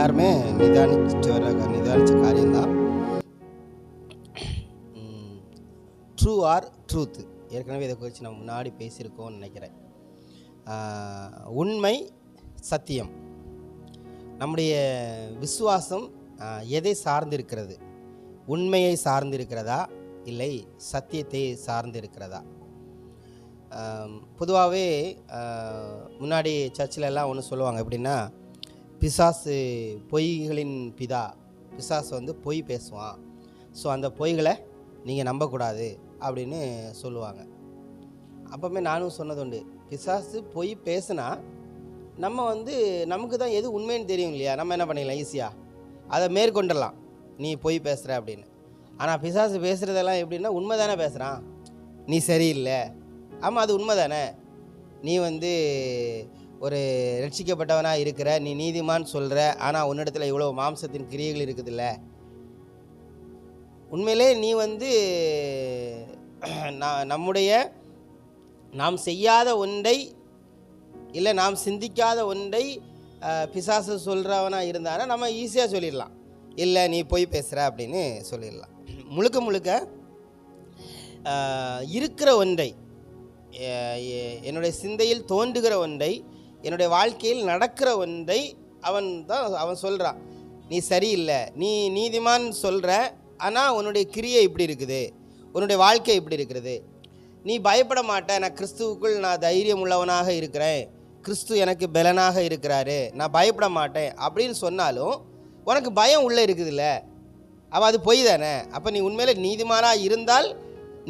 எல்லாருமே நிதானித்த காரியம்தான். True R truth, ஏற்கனவே இதை குறித்து நம்ம முன்னாடி பேசியிருக்கோம்னு நினைக்கிறேன். உண்மை, சத்தியம். நம்முடைய விசுவாசம் எதை சார்ந்திருக்கிறது? உண்மையை சார்ந்திருக்கிறதா இல்லை சத்தியத்தை சார்ந்திருக்கிறதா? பொதுவாகவே முன்னாடி சர்ச்சில் எல்லாம் ஒன்று சொல்லுவாங்க, எப்படின்னா பிசாசு பொய்களின் பிதா, பிசாசு வந்து பொய் பேசுவான், ஸோ அந்த பொய்களை நீங்கள் நம்பக்கூடாது அப்படின்னு சொல்லுவாங்க. அப்போவுமே நானும் சொன்னது உண்டு, பிசாசு பொய் பேசுனா நம்ம வந்து நமக்கு தான் எது உண்மைன்னு தெரியும் இல்லையா, நம்ம என்ன பண்ணிடலாம், ஈஸியாக அதை மேற்கொண்டுடலாம், நீ பொய் பேசுகிற அப்படின்னு. ஆனால் பிசாசு பேசுகிறதெல்லாம் எப்படின்னா உண்மை தானே பேசுகிறான், நீ சரியில்லை, ஆமாம் அது உண்மை தானே, நீ வந்து ஒரு ரட்சிக்கப்பட்டவனாக இருக்கிற, நீ நீதிமான் சொல்கிற, ஆனால் உன்னிடத்தில் இவ்வளோ மாம்சத்தின் கிரியைகள் இருக்குதுல்ல, உண்மையிலே நீ வந்து நாம் செய்யாத ஒன்றை இல்லை நாம் சிந்திக்காத ஒன்றை பிசாசு சொல்கிறவனாக இருந்தானா நம்ம ஈஸியாக சொல்லிடலாம், இல்லை நீ போய் பேசுகிற அப்படின்னு சொல்லிடலாம். முழுக்க முழுக்க இருக்கிற ஒன்றை, என்னுடைய சிந்தையில் தோன்றுகிற ஒன்றை, என்னுடைய வாழ்க்கையில் நடக்கிற ஒன்றை அவன் சொல்கிறான், நீ சரியில்லை, நீ நீதிமான் சொல்கிற, ஆனால் உன்னுடைய கிரியை இப்படி இருக்குது, உன்னுடைய வாழ்க்கை இப்படி இருக்கிறது, நீ பயப்பட மாட்டேன், நான் கிறிஸ்துவுக்குள் நான் தைரியம் உள்ளவனாக இருக்கிறேன், கிறிஸ்து எனக்கு பலனாக இருக்கிறாரு, நான் பயப்பட மாட்டேன் அப்படின்னு சொன்னாலும் உனக்கு பயம் உள்ளே இருக்குதுல்ல, அப்போ அது பொய் தானே. அப்போ நீ உண்மையிலே நீதிமானாக இருந்தால்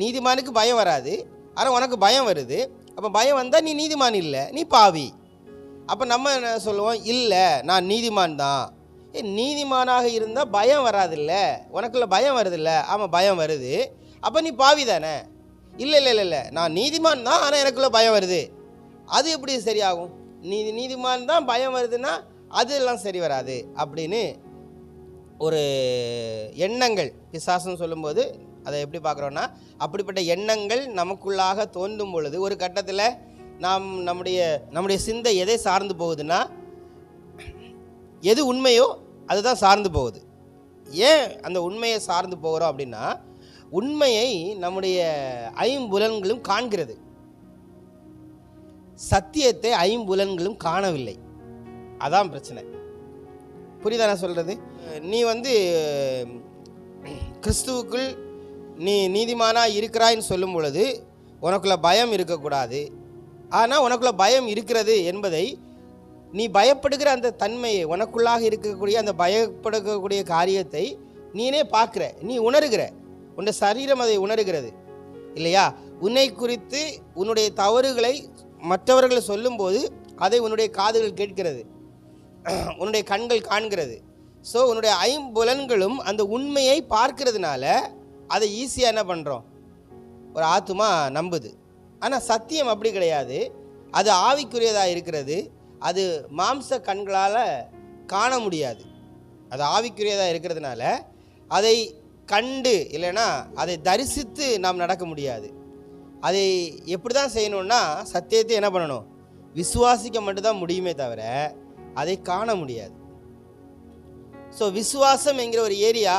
நீதிமானுக்கு பயம் வராது, ஆனால் உனக்கு பயம் வருது. அப்போ பயம் வந்தால் நீ நீதிமான் இல்லை, நீ பாவி. அப்போ நம்ம என்ன சொல்லுவோம், இல்லை நான் நீதிமான் தான். நீதிமானாக இருந்தால் பயம் வராதில்ல, உனக்குள்ள பயம் வருதில்ல, ஆமாம் பயம் வருது, அப்போ நீ பாவி தானே. இல்லை இல்லை இல்லை இல்லை நான் நீதிமான் தான், ஆனால் எனக்குள்ள பயம் வருது, அது எப்படி சரியாகும்? நீதிமான் தான் பயம் வருதுன்னா அதெல்லாம் சரி வராது அப்படின்னு ஒரு எண்ணங்கள் பிசாசுன்னு சொல்லும்போது அதை எப்படி பார்க்குறோன்னா, அப்படிப்பட்ட எண்ணங்கள் நமக்குள்ளாக தோன்றும் பொழுது ஒரு கட்டத்தில் நம்முடைய சிந்தை எதை சார்ந்து போகுதுன்னா, எது உண்மையோ அதுதான் சார்ந்து போகுது. ஏன் அந்த உண்மையை சார்ந்து போகிறோம் அப்படின்னா, உண்மையை நம்முடைய ஐம்புலன்களும் காண்கிறது, சத்தியத்தை ஐம்புலன்களும் காணவில்லை. அதான் பிரச்சனை. புரியுதா நான் சொல்கிறது? நீ வந்து கிறிஸ்துவுக்குள் நீ நீதிமானாக இருக்கிறாயின்னு சொல்லும் பொழுது உனக்குள்ள பயம் இருக்கக்கூடாது. ஆனால் உனக்குள்ள பயம் இருக்கிறது என்பதை, நீ பயப்படுகிற அந்த தன்மையை, உனக்குள்ளாக இருக்கக்கூடிய அந்த பயப்படக்கூடிய காரியத்தை நீனே பார்க்குற, நீ உணர்கிற, உன்னுடைய சரீரம் அதை உணர்கிறது இல்லையா? உன்னை குறித்து உன்னுடைய தவறுகளை மற்றவர்கள் சொல்லும்போது அதை உன்னுடைய காதுகள் கேட்கிறது, உன்னுடைய கண்கள் காண்கிறது. ஸோ உன்னுடைய ஐம்புலன்களும் அந்த உண்மையை பார்க்கறதுனால அதை ஈஸியாக என்ன பண்ணுறோம், ஒரு ஆத்துமா நம்புது. ஆனால் சத்தியம் அப்படி கிடையாது, அது ஆவிக்குரியதாக இருக்கிறது, அது மாம்ச கண்களால் காண முடியாது. அது ஆவிக்குரியதாக இருக்கிறதுனால அதை கண்டு இல்லைன்னா அதை தரிசித்து நாம் நடக்க முடியாது. அதை எப்படி தான் செய்யணும்னா, சத்தியத்தை என்ன பண்ணணும், விசுவாசிக்க மட்டும்தான் முடியுமே தவிர அதை காண முடியாது. ஸோ விசுவாசம் என்கிற ஒரு ஏரியா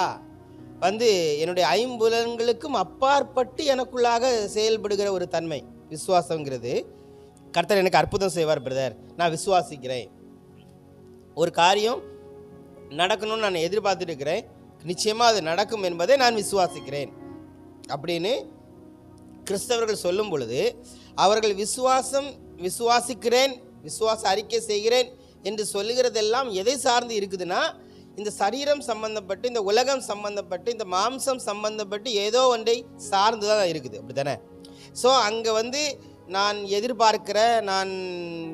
வந்து என்னுடைய ஐம்புலன்களுக்கும் அப்பாற்பட்டு எனக்குள்ளாக செயல்படுகிற ஒரு தன்மை விசுவாசங்கிறது. கர்த்தர் எனக்கு அற்புதம் செய்வார் பிரதர், நான் விசுவாசிக்கிறேன், ஒரு காரியம் நடக்கணும்னு நான் எதிர்பார்த்துட்டு இருக்கிறேன், நிச்சயமாக அது நடக்கும் என்பதை நான் விசுவாசிக்கிறேன் அப்படின்னு கிறிஸ்தவர்கள் சொல்லும் பொழுது, அவர்கள் விசுவாசிக்கிறேன், விசுவாச அறிக்கை செய்கிறேன் என்று சொல்லுகிறதெல்லாம் எதை சார்ந்து இருக்குதுன்னா, இந்த சரீரம் சம்பந்தப்பட்டு, இந்த உலகம் சம்பந்தப்பட்டு, இந்த மாம்சம் சம்பந்தப்பட்டு ஏதோ ஒன்றை சார்ந்து தான் இருக்குது, அப்படி தானே? ஸோ அங்கே வந்து நான் எதிர்பார்க்கிற, நான்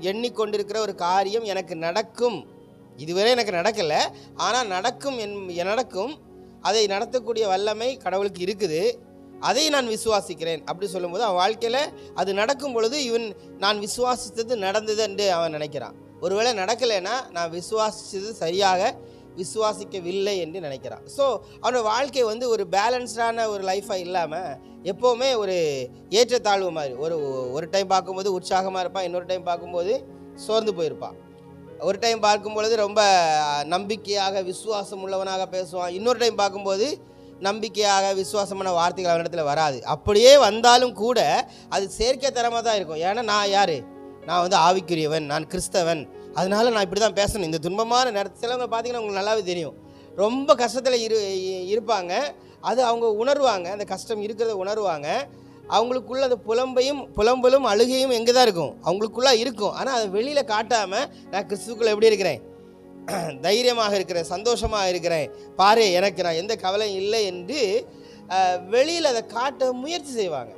எண்ணிக்கொண்டிருக்கிற ஒரு காரியம் எனக்கு நடக்கும், இதுவரை எனக்கு நடக்கலை, ஆனால் நடக்கும், அதை நடத்தக்கூடிய வல்லமை கடவுளுக்கு இருக்குது, அதை நான் விசுவாசிக்கிறேன் அப்படி சொல்லும்போது அவன் வாழ்க்கையில் அது நடக்கும் பொழுது நான் விசுவாசித்தது நடந்தது என்று அவன் நினைக்கிறான். ஒருவேளை நடக்கலைன்னா நான் விசுவாசித்தது சரியாக விசுவாசிக்கவில்லை என்று நினைக்கிறான். ஸோ அவனோட வாழ்க்கை வந்து ஒரு பேலன்ஸ்டான ஒரு லைஃபாக இல்லாமல் எப்போவுமே ஒரு ஏற்றத்தாழ்வு மாதிரி, ஒரு டைம் பார்க்கும்போது உற்சாகமாக இருப்பான், இன்னொரு டைம் பார்க்கும்போது சோர்ந்து போயிருப்பான். ஒரு டைம் பார்க்கும் பொழுது ரொம்ப நம்பிக்கையாக விசுவாசம் உள்ளவனாக பேசுவான். இன்னொரு டைம் பார்க்கும்போது நம்பிக்கையாக விசுவாசமான வார்த்தைகள் அவனிடத்தில் வராது. அப்படியே வந்தாலும் கூட அது செயற்கைத்தனமாக தான் இருக்கும். ஏன்னா நான் யார், நான் வந்து ஆவிக்குரியவன், நான் கிறிஸ்தவன், அதனால நான் இப்படி தான் பேசணும். இந்த துன்பமான நேரத்தில் சிலவங்க பார்த்தீங்கன்னா உங்களுக்கு நல்லாவே தெரியும், ரொம்ப கஷ்டத்தில் இருப்பாங்க. அது அவங்க உணர்வாங்க, அந்த கஷ்டம் இருக்கிறத உணர்வாங்க. அவங்களுக்குள்ள அந்த புலம்பலும் அழுகையும் எங்கே தான் இருக்கும், அவங்களுக்குள்ளே இருக்கும். ஆனால் அதை வெளியில் காட்டாமல் நான் கிறிஸ்துக்குள்ளே எப்படி இருக்கிறேன், தைரியமாக இருக்கிறேன், சந்தோஷமாக இருக்கிறேன், பாரு எனக்கு நான் எந்த கவலையும் இல்லை என்று வெளியில் அதை காட்ட முயற்சி செய்வாங்க.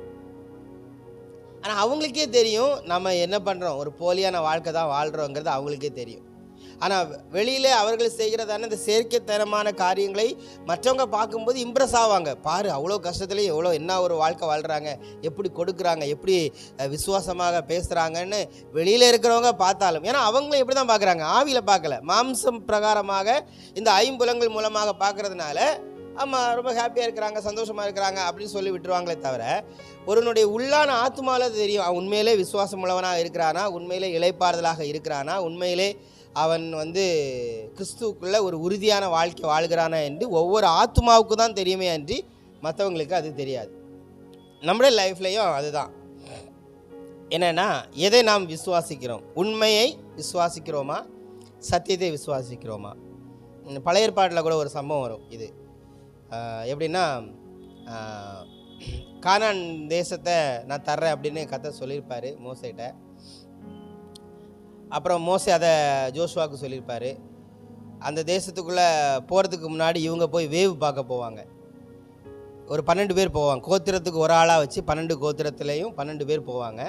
ஆனால் அவங்களுக்கே தெரியும் நம்ம என்ன பண்ணுறோம், ஒரு போலியான வாழ்க்கை தான் வாழ்கிறோங்கிறது அவங்களுக்கே தெரியும். ஆனால் வெளியில் அவர்கள் செய்கிறதான இந்த செயற்கைத்தனமான காரியங்களை மற்றவங்க பார்க்கும்போது இம்ப்ரெஸ் ஆவாங்க. பாரு அவ்வளோ கஷ்டத்துலேயும் எவ்வளோ என்ன ஒரு வாழ்க்கை வாழ்கிறாங்க, எப்படி கொடுக்குறாங்க, எப்படி விசுவாசமாக பேசுகிறாங்கன்னு வெளியில் இருக்கிறவங்க பார்த்தாலும், ஏன்னா அவங்களும் எப்படி தான் பார்க்குறாங்க, ஆவியில் பார்க்கல, மாம்சம் பிரகாரமாக இந்த ஐம்புலங்கள் மூலமாக பார்க்குறதுனால ஆமாம் ரொம்ப ஹாப்பியாக இருக்கிறாங்க, சந்தோஷமாக இருக்கிறாங்க அப்படின்னு சொல்லி விட்டுருவாங்களே தவிர, ஒருவனுடைய உள்ளான ஆத்மாவில் தெரியும் அவன் உண்மையிலே விசுவாசம் உள்ளவனாக இருக்கிறானா, உண்மையிலே இளைப்பாறுதலாக இருக்கிறானா, உண்மையிலே அவன் வந்து கிறிஸ்துவுக்குள்ள ஒரு உறுதியான வாழ்க்கை வாழ்கிறானா என்று ஒவ்வொரு ஆத்மாவுக்கு தான் தெரியுமே அன்றி மற்றவங்களுக்கு அது தெரியாது. நம்முடைய லைஃப்லையும் அதுதான். என்னென்னா, எதை நாம் விசுவாசிக்கிறோம், உண்மையை விசுவாசிக்கிறோமா, சத்தியத்தை விசுவாசிக்கிறோமா? பழைய ஏற்பாட்டில் கூட ஒரு சம்பவம் வரும். இது எப்படின்னா, கானான் தேசத்தை நான் தர்றேன் அப்படின்னு கர்த்தர் சொல்லியிருப்பார் மோசேட்ட. அப்புறம் மோசே அதை ஜோஷுவாவுக்கு சொல்லியிருப்பார். அந்த தேசத்துக்குள்ளே போகிறதுக்கு முன்னாடி இவங்க போய் வேவு பார்க்க போவாங்க. ஒரு 12 பேர் போவாங்க, கோத்திரத்துக்கு ஒரு ஆளாக வச்சு 12 கோத்திரத்துலேயும் 12 பேர் போவாங்க.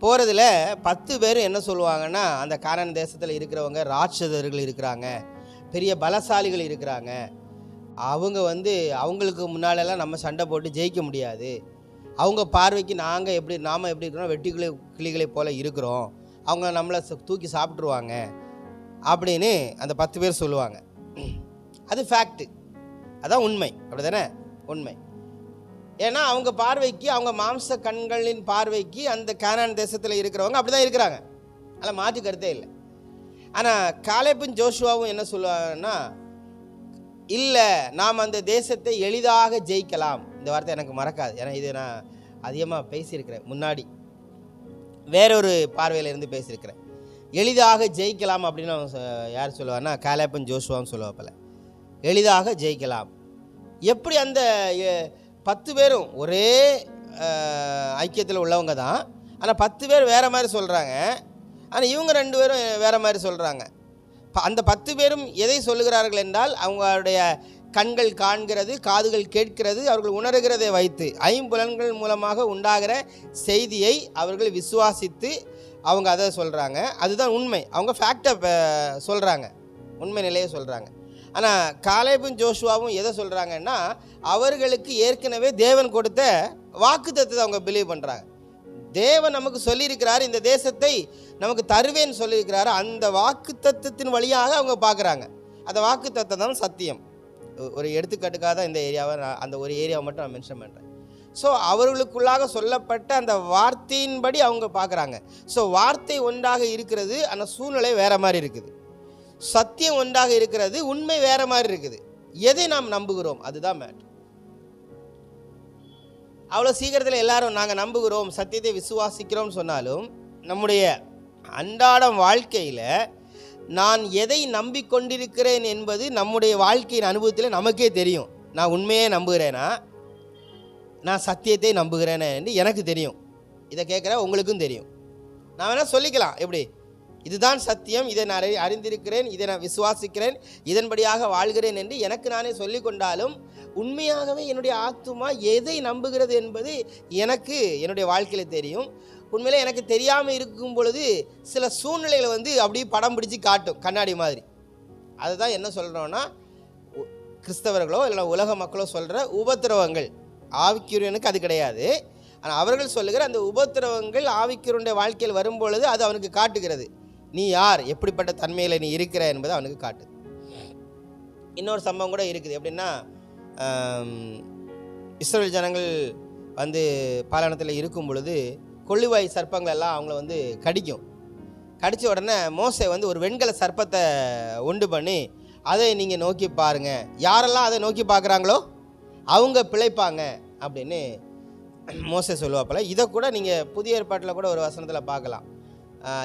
போகிறதுல 10 பேர் என்ன சொல்லுவாங்கன்னா, அந்த கானான் தேசத்தில் இருக்கிறவங்க ராட்சதர்கள் இருக்கிறாங்க, பெரிய பலசாலிகள் இருக்கிறாங்க, அவங்க வந்து அவங்களுக்கு முன்னாலெல்லாம் நம்ம சண்டை போட்டு ஜெயிக்க முடியாது, அவங்க பார்வைக்கு நாம் எப்படி இருக்கிறோம், கிளிகளை போல் இருக்கிறோம், அவங்க நம்மளை தூக்கி சாப்பிட்ருவாங்க அப்படின்னு அந்த 10 பேர் சொல்லுவாங்க. அது ஃபேக்ட்டு, அதான் உண்மை, அப்படி தானே உண்மை. ஏன்னா அவங்க பார்வைக்கு, அவங்க மாம்ச கண்களின் பார்வைக்கு அந்த கானான் தேசத்தில் இருக்கிறவங்க அப்படி தான் இருக்கிறாங்க, அதில் மாற்று கருத்தே இல்லை. ஆனால் காலேபும் ஜோஷுவாவும் என்ன சொல்லுவாங்கன்னா, இல்லை நாம் அந்த தேசத்தை எளிதாக ஜெயிக்கலாம். இந்த வார்த்தை எனக்கு மறக்காது, ஏன்னா இது நான் அதிகமாக பேசியிருக்கிறேன், முன்னாடி வேறொரு பார்வையில் இருந்து பேசியிருக்கிறேன். எளிதாக ஜெயிக்கலாம் அப்படின்னு யார் சொல்லுவார்னா, காலேபும் ஜோஷுவாவும் சொல்லுவாப்பில், எளிதாக ஜெயிக்கலாம். எப்படி அந்த 10 பேரும் ஒரே ஐக்கியத்தில் உள்ளவங்க தான், ஆனால் 10 பேர் வேறு மாதிரி சொல்கிறாங்க, ஆனால் இவங்க 2 பேரும் வேறு மாதிரி சொல்கிறாங்க. அந்த 10 பேரும் எதை சொல்லுகிறார்கள் என்றால், அவங்களுடைய கண்கள் காண்கிறது, காதுகள் கேட்கிறது, அவர்கள் உணர்கிறதை வைத்து ஐம்புலன்கள் மூலமாக உண்டாகிற செய்தியை அவர்கள் விசுவாசித்து அவங்க அதை சொல்கிறாங்க. அதுதான் உண்மை, அவங்க ஃபேக்டை சொல்கிறாங்க, உண்மை நிலையை சொல்கிறாங்க. ஆனால் காலேபும் ஜோஷுவாவும் எதை சொல்கிறாங்கன்னா, அவர்களுக்கு ஏற்கனவே தேவன் கொடுத்த வாக்குத்தத்தத்தை அவங்க பிலீவ் பண்ணுறாங்க. தேவன் நமக்கு சொல்லியிருக்கிறார், இந்த தேசத்தை நமக்கு தருவேன்னு சொல்லியிருக்கிறாரு, அந்த வாக்குத்தத்தத்தின் வழியாக அவங்க பார்க்குறாங்க. அந்த வாக்குத்தத்தம் தான் சத்தியம். ஒரு எடுத்துக்காட்டுக்காக தான் இந்த ஏரியாவை அந்த ஒரு ஏரியாவை மட்டும் நான் மென்ஷன் பண்ணுறேன். ஸோ அவர்களுக்குள்ளாக சொல்லப்பட்ட அந்த வார்த்தையின்படி அவங்க பார்க்குறாங்க. ஸோ வார்த்தை ஒன்றாக இருக்கிறது, ஆனால் சூழ்நிலை வேறு மாதிரி இருக்குது. சத்தியம் ஒன்றாக இருக்கிறது, உண்மை வேறு மாதிரி இருக்குது. எதை நாம் நம்புகிறோம் அதுதான் மேட்ரு. அவ்வளோ சீக்கிரத்தில் எல்லாரும் நாங்கள் நம்புகிறோம், சத்தியத்தை விசுவாசிக்கிறோம் சொன்னாலும், நம்முடைய அன்றாடம் வாழ்க்கையில் நான் எதை நம்பிக்கொண்டிருக்கிறேன் என்பது நம்முடைய வாழ்க்கையின் அனுபவத்தில் நமக்கே தெரியும். நான் உண்மையே நம்புகிறேனா, நான் சத்தியத்தை நம்புகிறேனே என்று எனக்கு தெரியும். இதை கேட்குற உங்களுக்கும் தெரியும். நான் வேணால் சொல்லிக்கலாம், எப்படி இதுதான் சத்தியம், இதை நான் அறிந்திருக்கிறேன், இதை நான் விசுவாசிக்கிறேன், இதன்படியாக வாழ்கிறேன் என்று எனக்கு நானே சொல்லி கொண்டாலும், உண்மையாகவே என்னுடைய ஆத்துமா எதை நம்புகிறது என்பது எனக்கு என்னுடைய வாழ்க்கையில் தெரியும். உண்மையிலே எனக்கு தெரியாமல் இருக்கும் பொழுது சில சூழ்நிலைகளை வந்து அப்படியே படம் பிடிச்சி காட்டும், கண்ணாடி மாதிரி. அதுதான் என்ன சொல்கிறோன்னா, கிறிஸ்தவர்களோ இல்லை உலக மக்களோ சொல்கிற உபத்திரவங்கள். ஆவிக்குரியனுக்கு அது கிடையாது. ஆனால் அவர்கள் சொல்லுகிற அந்த உபத்திரவங்கள் ஆவிக்குரியனுடைய வாழ்க்கையில் வரும்பொழுது அது அவனுக்கு காட்டுகிறது, நீ யார், எப்படிப்பட்ட தன்மையில் நீ இருக்கிற என்பது அவனுக்கு காட்டுது. இன்னொரு சம்பவம் கூட இருக்குது. எப்படின்னா, இஸ்ரவேல் ஜனங்கள் வந்து பாலைவனத்தில் இருக்கும் பொழுது கொள்ளுவாய் சர்ப்பங்கள் எல்லாம் அவங்கள வந்து கடிக்கும். கடித்த உடனே மோசே வந்து ஒரு வெண்கல சர்ப்பத்தை உண்டு பண்ணி அதை நீங்கள் நோக்கி பாருங்கள், யாரெல்லாம் அதை நோக்கி பார்க்குறாங்களோ அவங்க பிழைப்பாங்க அப்படின்னு மோசே சொல்லுவாப்பில். இதை கூட நீங்கள் புதிய ஏற்பாட்டில் கூட ஒரு வசனத்தில் பார்க்கலாம்.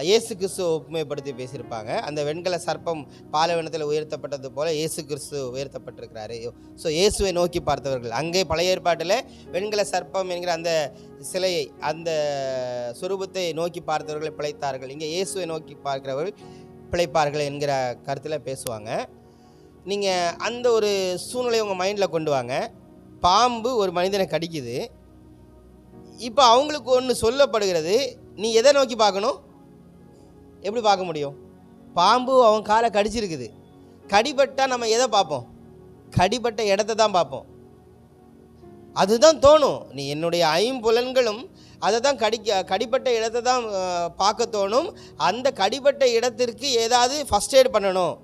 இயேசு கிறிஸ்துவ ஒப்புமைப்படுத்தி பேசியிருப்பாங்க. அந்த வெண்கல சர்ப்பம் பாலைவனத்தில் உயர்த்தப்பட்டது போல் இயேசு கிறிஸ்து உயர்த்தப்பட்டிருக்கிறாரு. ஸோ இயேசுவை நோக்கி பார்த்தவர்கள், அங்கே பழைய ஏற்பாட்டில் வெண்கல சர்ப்பம் என்கிற அந்த சிலையை, அந்த சுரூபத்தை நோக்கி பார்த்தவர்கள் பிழைத்தார்கள். இங்கே இயேசுவை நோக்கி பார்க்கிறவர்கள் பிழைப்பார்கள் என்கிற கருத்தில் பேசுவாங்க. நீங்கள் அந்த ஒரு சூழ்நிலையை உங்கள் மைண்டில் கொண்டு வாங்க. பாம்பு ஒரு மனிதனை கடிக்குது. இப்போ அவங்களுக்கு ஒன்று சொல்லப்படுகிறது, நீ எதை நோக்கி பார்க்கணும்? எப்படி பார்க்க முடியும்? பாம்பு அவன் காலை கடிச்சிருக்குது. கடிபட்டால் நம்ம எதை பார்ப்போம்? கடிபட்ட இடத்த தான் பார்ப்போம். அதுதான் தோணும். நீ என்னுடைய ஐம்புலன்களும் அதை தான் கடிப்பட்ட இடத்தை தான் பார்க்க தோணும். அந்த கடிப்பட்ட இடத்திற்கு ஏதாவது ஃபஸ்ட் எய்ட் பண்ணணும்,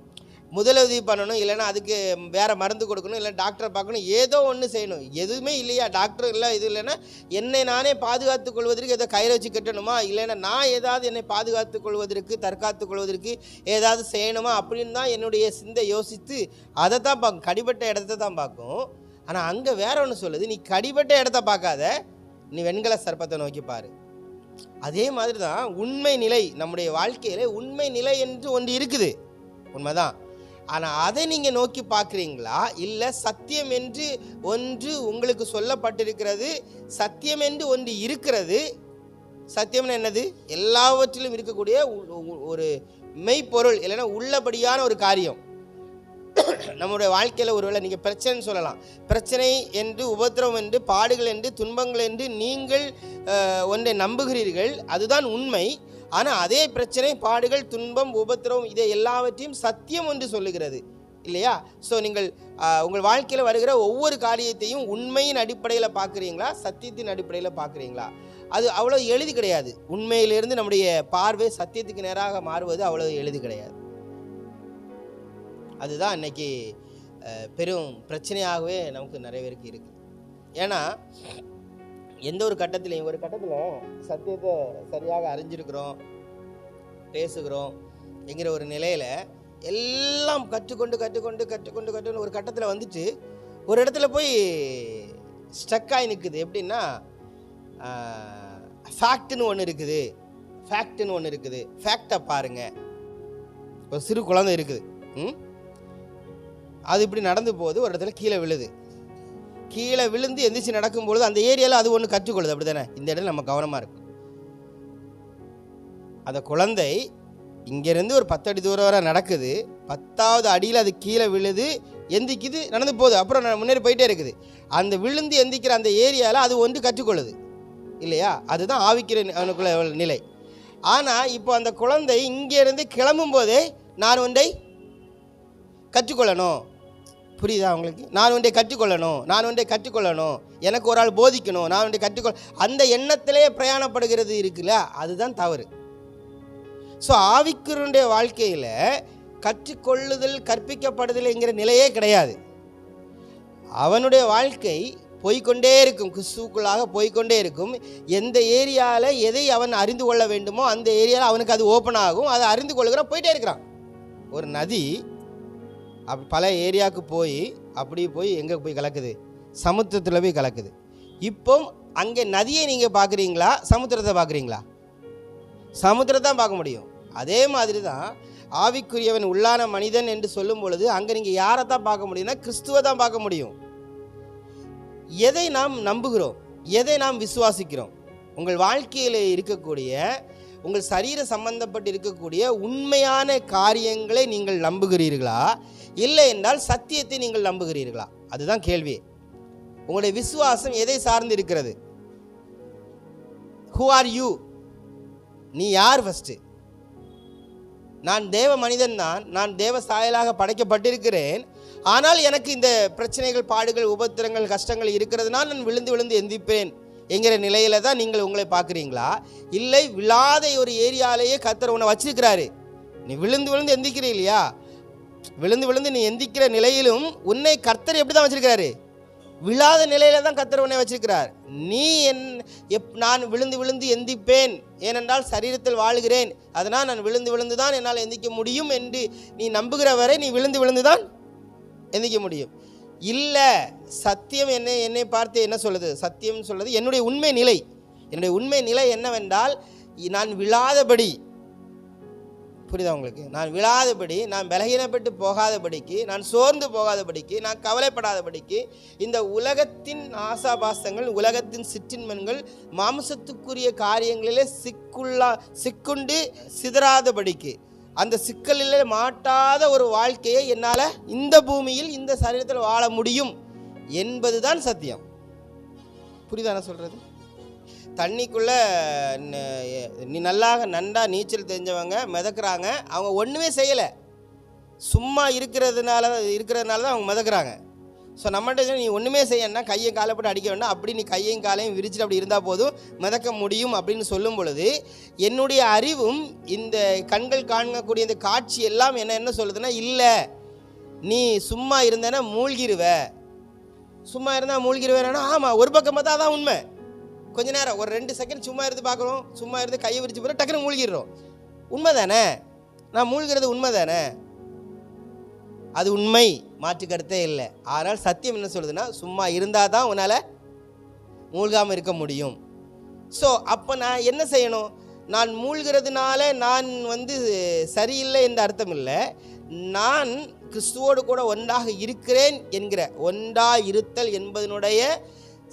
முதலுதவி பண்ணணும், இல்லைன்னா அதுக்கு வேறு மருந்து கொடுக்கணும், இல்லை டாக்டரை பார்க்கணும், ஏதோ ஒன்று செய்யணும். எதுவுமே இல்லையா, டாக்டர் இல்லை, இது இல்லைன்னா என்னை நானே பாதுகாத்து கொள்வதற்கு ஏதோ கயிறை வச்சு கட்டணுமா, இல்லைன்னா நான் ஏதாவது என்னை பாதுகாத்து கொள்வதற்கு, தற்காத்து கொள்வதற்கு ஏதாவது செய்யணுமா அப்படின்னு தான் என்னுடைய சிந்தை யோசித்து அதை தான் பார்க்கும், கடிப்பட்ட இடத்த தான் பார்க்கும். ஆனால் அங்கே வேற ஒன்று சொல்லுது, நீ கடிப்பட்ட இடத்த பார்க்காத, நீ வெண்கல சர்ப்பத்தை நோக்கி பாரு. அதே மாதிரி தான் உண்மை நிலை, நம்முடைய வாழ்க்கையில் உண்மை நிலை என்று ஒன்று இருக்குது, உண்மைதான். ஆனால் அதை நீங்கள் நோக்கி பார்க்குறீங்களா, இல்லை சத்தியம் என்று ஒன்று உங்களுக்கு சொல்லப்பட்டிருக்கிறது, சத்தியம் என்று ஒன்று இருக்கிறது. சத்தியம்னு என்னது? எல்லாவற்றிலும் இருக்கக்கூடிய ஒரு மெய்ப்பொருள், இல்லைன்னா உள்ளபடியான ஒரு காரியம். நம்முடைய வாழ்க்கையில் ஒருவேளை நீங்கள் பிரச்சனைன்னு சொல்லலாம். பிரச்சனை என்று, உபத்திரவம் என்று, பாடுகள் என்று, துன்பங்கள் என்று நீங்கள் ஒன்றை நம்புகிறீர்கள், அதுதான் உண்மை. ஆனால் அதே பிரச்சனை, பாடுகள், துன்பம், உபத்திரவம் இதை எல்லாவற்றையும் சத்தியம் என்று சொல்லுகிறது இல்லையா? ஸோ நீங்கள் உங்கள் வாழ்க்கையில் வருகிற ஒவ்வொரு காரியத்தையும் உண்மையின் அடிப்படையில் பார்க்குறீங்களா, சத்தியத்தின் அடிப்படையில் பார்க்குறீங்களா? அது அவ்வளோ எளிது கிடையாது. உண்மையிலிருந்து நம்முடைய பார்வை சத்தியத்துக்கு நேராக மாறுவது அவ்வளோ எளிது கிடையாது. அதுதான் இன்னைக்கு பெரும் பிரச்சனையாகவே நமக்கு நிறைய பேருக்கு இருக்குது. ஏன்னா எந்த ஒரு கட்டத்திலையும், ஒரு கட்டத்தில் சத்தியத்தை சரியாக அறிஞ்சிருக்கிறோம், பேசுகிறோம் என்கிற ஒரு நிலையில் எல்லாம் கற்றுக்கொண்டு ஒரு கட்டத்தில் வந்துட்டு ஒரு இடத்துல போய் ஸ்டக்காகி நிற்குது. எப்படின்னா ஃபேக்ட்னு ஒன்று இருக்குது, ஃபேக்டை பாருங்கள். ஒரு சிறு குழந்தை இருக்குது, அது இப்படி நடந்து போகுது, ஒரு இடத்துல கீழே விழுந்து எந்திரிச்சு நடக்கும்பொழுது அந்த ஏரியாவில் அது ஒன்று கற்றுக்கொள்ளுது. அப்படி தானே? இந்த இடத்துல நம்ம கவனமாக இருக்கும். அந்த குழந்தை இங்கேருந்து ஒரு 10 அடி தூரம் வரை நடக்குது, 10வது அடியில் அது கீழே விழுது, எந்திக்குது, நடந்து போகுது, அப்புறம் முன்னேறி போயிட்டே இருக்குது. அந்த விழுந்து எந்திக்கிற அந்த ஏரியாவில் அது ஒன்று கற்றுக்கொள்ளுது இல்லையா? அதுதான் ஆவிக்கிற நிலை. ஆனால் இப்போ அந்த குழந்தை இங்கேருந்து கிளம்பும் போதே நான் ஒன்றை கற்றுக்கொள்ளணும். புரியுதா உங்களுக்கு? நான் ஒன்றை கற்றுக்கொள்ளணும், எனக்கு ஒரு ஆள் போதிக்கணும், நான் ஒன்றை அந்த எண்ணத்திலே பிரயாணப்படுகிறது இருக்குல்ல, அதுதான் தவறு. ஸோ ஆவிக்குரிய வாழ்க்கையில் கற்றுக்கொள்ளுதல், கற்பிக்கப்படுதல்ங்கிற நிலையே கிடையாது. அவனுடைய வாழ்க்கை போய்கொண்டே இருக்கும், கிறிஸ்துவுக்குள்ளாக போய்கொண்டே இருக்கும். எந்த ஏரியாவில் எதை அவன் அறிந்து கொள்ள வேண்டுமோ அந்த ஏரியாவில் அவனுக்கு அது ஓப்பன் ஆகும், அதை அறிந்து கொள்ளுகிறான், போயிட்டே இருக்கிறான். ஒரு நதி பல ஏரியாவுக்கு போய் எங்கே போய் கலக்குது? சமுத்திரத்தில் போய் கலக்குது. இப்போ அங்கே நதியை நீங்கள் பார்க்குறீங்களா, சமுத்திரத்தை பார்க்குறீங்களா? சமுத்திரத்தை தான் பார்க்க முடியும். அதே மாதிரி தான் ஆவிக்குரியவன், உள்ளான மனிதன் என்று சொல்லும் பொழுது அங்கே நீங்கள் யாரை தான் பார்க்க முடியும்னா கிறிஸ்துவை தான் பார்க்க முடியும். எதை நாம் நம்புகிறோம், எதை நாம் விசுவாசிக்கிறோம்? உங்கள் வாழ்க்கையில் இருக்கக்கூடிய, உங்கள் சரீர சம்பந்தப்பட்டு இருக்கக்கூடிய உண்மையான காரியங்களை நீங்கள் நம்புகிறீர்களா, இல்லை என்றால் சத்தியத்தை நீங்கள் நம்புகிறீர்களா? அதுதான் கேள்வி. உங்களுடைய விசுவாசம் எதை சார்ந்து இருக்கிறது? Who are you? நீ யார்? ஃபஸ்ட்டு நான் தேவ மனிதன் தான், நான் தேவ சாயலாக படைக்கப்பட்டிருக்கிறேன். ஆனால் எனக்கு இந்த பிரச்சனைகள், பாடுகள், உபத்திரங்கள், கஷ்டங்கள் இருக்கிறதுனால் நான் விழுந்து எந்திப்பேன் என்கிற நிலையில தான் நீங்கள் உங்களை பார்க்குறீங்களா? இல்லை விழாத ஒரு ஏரியாலேயே கர்த்தர் உன்னை வச்சிருக்கிறாரு, நீ விழுந்து எந்திக்கிறீ இல்லையா? விழுந்து நீ எந்திக்கிற நிலையிலும் உன்னை கர்த்தர் எப்படி தான் வச்சிருக்கிறாரு? விழாத நிலையில தான் கர்த்தர் உன்னை வச்சிருக்கிறார். நீ நான் விழுந்து விழுந்து எந்திப்பேன், ஏனென்றால் சரீரத்தில் வாழுகிறேன், அதனால் நான் விழுந்து விழுந்து தான் என்னால் எந்திக்க முடியும் என்று நீ நம்புகிற வரை நீ விழுந்து விழுந்து தான் எந்திக்க முடியும். இல்லை, சத்தியம் என்னை பார்த்து என்ன சொல்லுது? சத்தியம் சொல்லுது என்னுடைய உண்மை நிலை. என்னுடைய உண்மை நிலை என்னவென்றால், நான் விழாதபடி, புரியுதா உங்களுக்கு? நான் விழாதபடி, நான் பலகீனப்பட்டு போகாதபடிக்கு, நான் சோர்ந்து போகாதபடிக்கு, நான் கவலைப்படாதபடிக்கு, இந்த உலகத்தின் ஆசாபாசங்கள், உலகத்தின் சிற்றின்மன்கள், மாம்சத்துக்குரிய காரியங்களிலே சிக்குண்டு சிதறாதபடிக்கு, அந்த சிக்கலில் மாட்டாத ஒரு வாழ்க்கையை என்னால் இந்த பூமியில் இந்த சரீரத்தில் வாழ முடியும் என்பதுதான் சத்தியம். புரியுதா நான் சொல்கிறது? தண்ணிக்குள்ளே நீ நன்றா நீச்சல் தெரிஞ்சவங்க மிதக்கிறாங்க, அவங்க ஒன்றுமே செய்யலை, சும்மா இருக்கிறதுனால தான் அவங்க மிதக்கிறாங்க. ஸோ நம்மகிட்ட நீ ஒன்றுமே செய்யணும்னா கையை காலை போட்டு அடிக்க வேண்டாம், அப்படி நீ கையையும் காலையும் விரிச்சிட்டு அப்படி இருந்தால் போதும் மிதக்க முடியும் அப்படின்னு சொல்லும் பொழுது, என்னுடைய அறிவும் இந்த கண்கள் காணக்கூடிய இந்த காட்சி எல்லாம் என்ன சொல்லுதுன்னா, இல்லை நீ சும்மா இருந்தேன்னா மூழ்கிடுவ. சும்மா இருந்தால் மூழ்கிடுவேன்னா, ஆமாம், ஒரு பக்கம் தான் அதான் உண்மை. கொஞ்ச நேரம் ஒரு 2 செகண்ட் சும்மா இருந்து பார்க்குறோம், சும்மா இருந்து கையை விரிச்சு போகிறோம், டக்குன்னு மூழ்கிடுறோம். உண்மை தானே? நான் மூழ்கிறது உண்மை தானே? அது உண்மை, மாற்று கருத்தே இல்லை. ஆனால் சத்தியம் என்ன சொல்லுதுன்னா, சும்மா இருந்தால் தான் உன்னால் மூழ்காமல் இருக்க முடியும். ஸோ அப்போ நான் என்ன செய்யணும்? நான் மூழ்கிறதுனால நான் சரியில்லை என்ற அர்த்தம் இல்லை. நான் கிறிஸ்துவோடு கூட ஒன்றாக இருக்கிறேன் என்கிற ஒன்றாக இருத்தல் என்பதனுடைய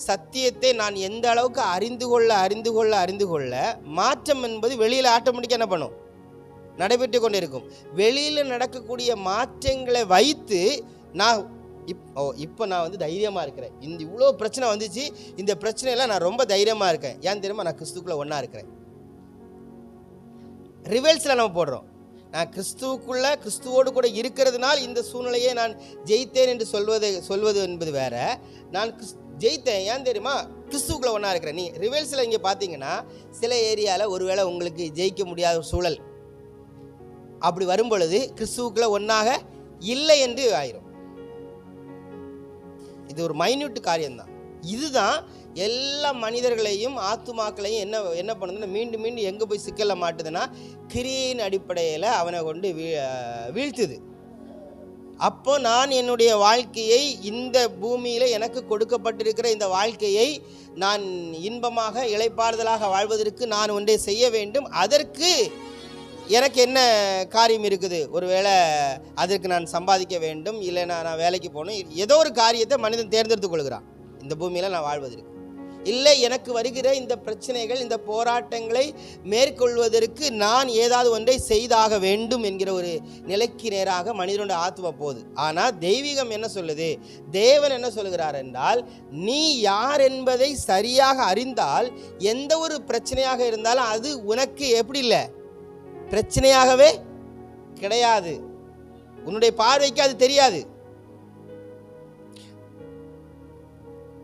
சத்தியத்தை நான் எந்த அளவுக்கு அறிந்து கொள்ள மாற்றம் என்பது வெளியில் ஆட்டோமேட்டிக்காக என்ன பண்ணும்? நடைபெற்று கொண்டு இருக்கும். வெளியில் நடக்கக்கூடிய மாற்றங்களை வைத்து நான் இப்போ நான் தைரியமாக இருக்கிறேன். இந்த இவ்வளோ பிரச்சனை வந்துச்சு, இந்த பிரச்சனையெல்லாம் நான் ரொம்ப தைரியமாக இருக்கேன். ஏன் தெரியுமா? நான் கிறிஸ்துக்குள்ளே ஒன்றா இருக்கிறேன். ரிவல்ஸில் நம்ம போடுறோம், நான் கிறிஸ்துவோடு கூட இருக்கிறதுனால் இந்த சூழ்நிலையை நான் ஜெயித்தேன் என்று சொல்வது என்பது வேற. நான் ஜெயித்தேன், ஏன் தெரியுமா? கிறிஸ்துக்குள்ளே ஒன்றா இருக்கிறேன். நீ ரிவல்ஸில் இங்கே பார்த்தீங்கன்னா சில ஏரியாவில் ஒருவேளை உங்களுக்கு ஜெயிக்க முடியாத சூழல் அப்படி வரும் பொழுது கிறிஸ்துவுக்குள்ள ஒன்றாக இல்லை என்று ஆயிரும். இது ஒரு மைன்யூட் காரியம்தான். இதுதான் எல்லா மனிதர்களையும் ஆத்துமாக்களையும் என்ன பண்ணுதுன்னா, மீண்டும் மீண்டும் எங்கே போய் சிக்கல மாட்டுதுன்னா, கிரியின் அடிப்படையில் அவனை கொண்டு வீழ்த்துது. அப்போ நான் என்னுடைய வாழ்க்கையை, இந்த பூமியில் எனக்கு கொடுக்கப்பட்டிருக்கிற இந்த வாழ்க்கையை நான் இன்பமாக இளைப்பாறுதலாக வாழ்வதற்கு நான் ஒன்றை செய்ய வேண்டும். அதற்கு எனக்கு என்ன காரியம் இருக்குது? ஒருவேளை அதற்கு நான் சம்பாதிக்க வேண்டும், இல்லைனா நான் வேலைக்கு போகணும், ஏதோ ஒரு காரியத்தை மனிதன் தேர்ந்தெடுத்து கொள்கிறான் இந்த பூமியில் நான் வாழ்வதற்கு. இல்லை, எனக்கு வருகிற இந்த பிரச்சனைகள், இந்த போராட்டங்களை மேற்கொள்வதற்கு நான் ஏதாவது ஒன்றை செய்தாக வேண்டும் என்கிற ஒரு நிலைக்கு நேராக மனிதனுடைய ஆத்மா போகுது. ஆனால் தெய்வீகம் என்ன சொல்லுது? தேவன் என்ன சொல்லுகிறார் என்றால், நீ யார் என்பதை சரியாக அறிந்தால் எந்த ஒரு பிரச்சனையாக இருந்தாலும் அது உனக்கு எப்படி இல்லை, பிரச்சனையாகவே கிடையாது. உன்னுடைய பார்வைக்கு அது தெரியாது.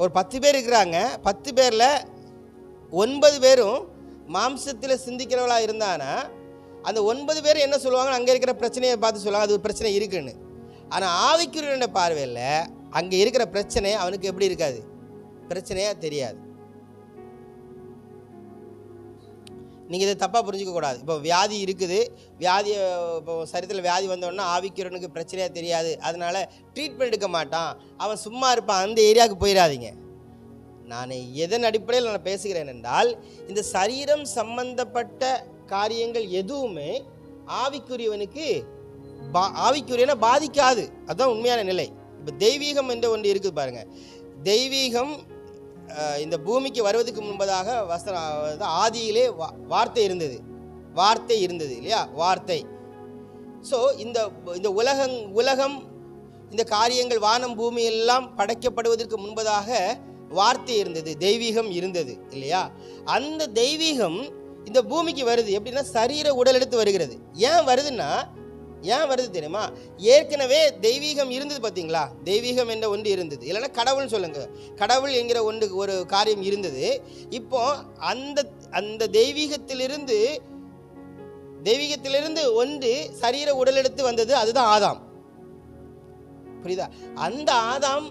ஒரு 10 பேர் இருக்கிறாங்க, 10 பேரில் 9 பேரும் மாம்சத்தில் சிந்திக்கிறவளாக இருந்தானா, அந்த 9 பேர் என்ன சொல்லுவாங்க? அங்கே இருக்கிற பிரச்சனையை பார்த்து சொல்லுவாங்க அது ஒரு பிரச்சனை இருக்குன்னு. ஆனால் ஆவிக்குரிய பார்வையில் அங்கே இருக்கிற பிரச்சனை அவனுக்கு எப்படி இருக்காது? பிரச்சனையாக தெரியாது. நீங்கள் இதை தப்பாக புரிஞ்சிக்கக்கூடாது. இப்போ வியாதி இருக்குது, இப்போ சரீரத்தில் வியாதி வந்தோடனே ஆவிக்கிறவனுக்கு பிரச்சனையாக தெரியாது, அதனால் ட்ரீட்மெண்ட் எடுக்க மாட்டான், அவன் சும்மா இருப்பான், அந்த ஏரியாவுக்கு போயிடாதீங்க. நான் எதன் அடிப்படையில் நான் பேசுகிறேன் என்றால், இந்த சரீரம் சம்பந்தப்பட்ட காரியங்கள் எதுவுமே ஆவிக்குரியவனை பாதிக்காது. அதுதான் உண்மையான நிலை. இப்போ தெய்வீகம் என்ற ஒன்று இருக்குது பாருங்கள். தெய்வீகம் இந்த பூமிக்கு வருவதற்கு முன்பதாக ஆதியிலே வார்த்தை இருந்தது இல்லையா? வார்த்தை. ஸோ இந்த உலகம் இந்த காரியங்கள், வானம் பூமி எல்லாம் படைக்கப்படுவதற்கு முன்பதாக வார்த்தை இருந்தது, தெய்வீகம் இருந்தது இல்லையா? அந்த தெய்வீகம் இந்த பூமிக்கு வருது. எப்படின்னா, சரீர உடல் எடுத்து வருகிறது. ஏன் வருது தெரியுமா? ஏற்கனவே தெய்வீகம் இருந்தது பார்த்தீங்களா? தெய்வீகம் என்ற ஒன்று இருந்தது, இல்லைன்னா கடவுள்னு சொல்லுங்க, கடவுள் என்கிற ஒரு காரியம் இருந்தது. இப்போ அந்த தெய்வீகத்திலிருந்து ஒன்று சரீர உடல் எடுத்து வந்தது, அதுதான் ஆதாம். புரியுதா? அந்த ஆதாம்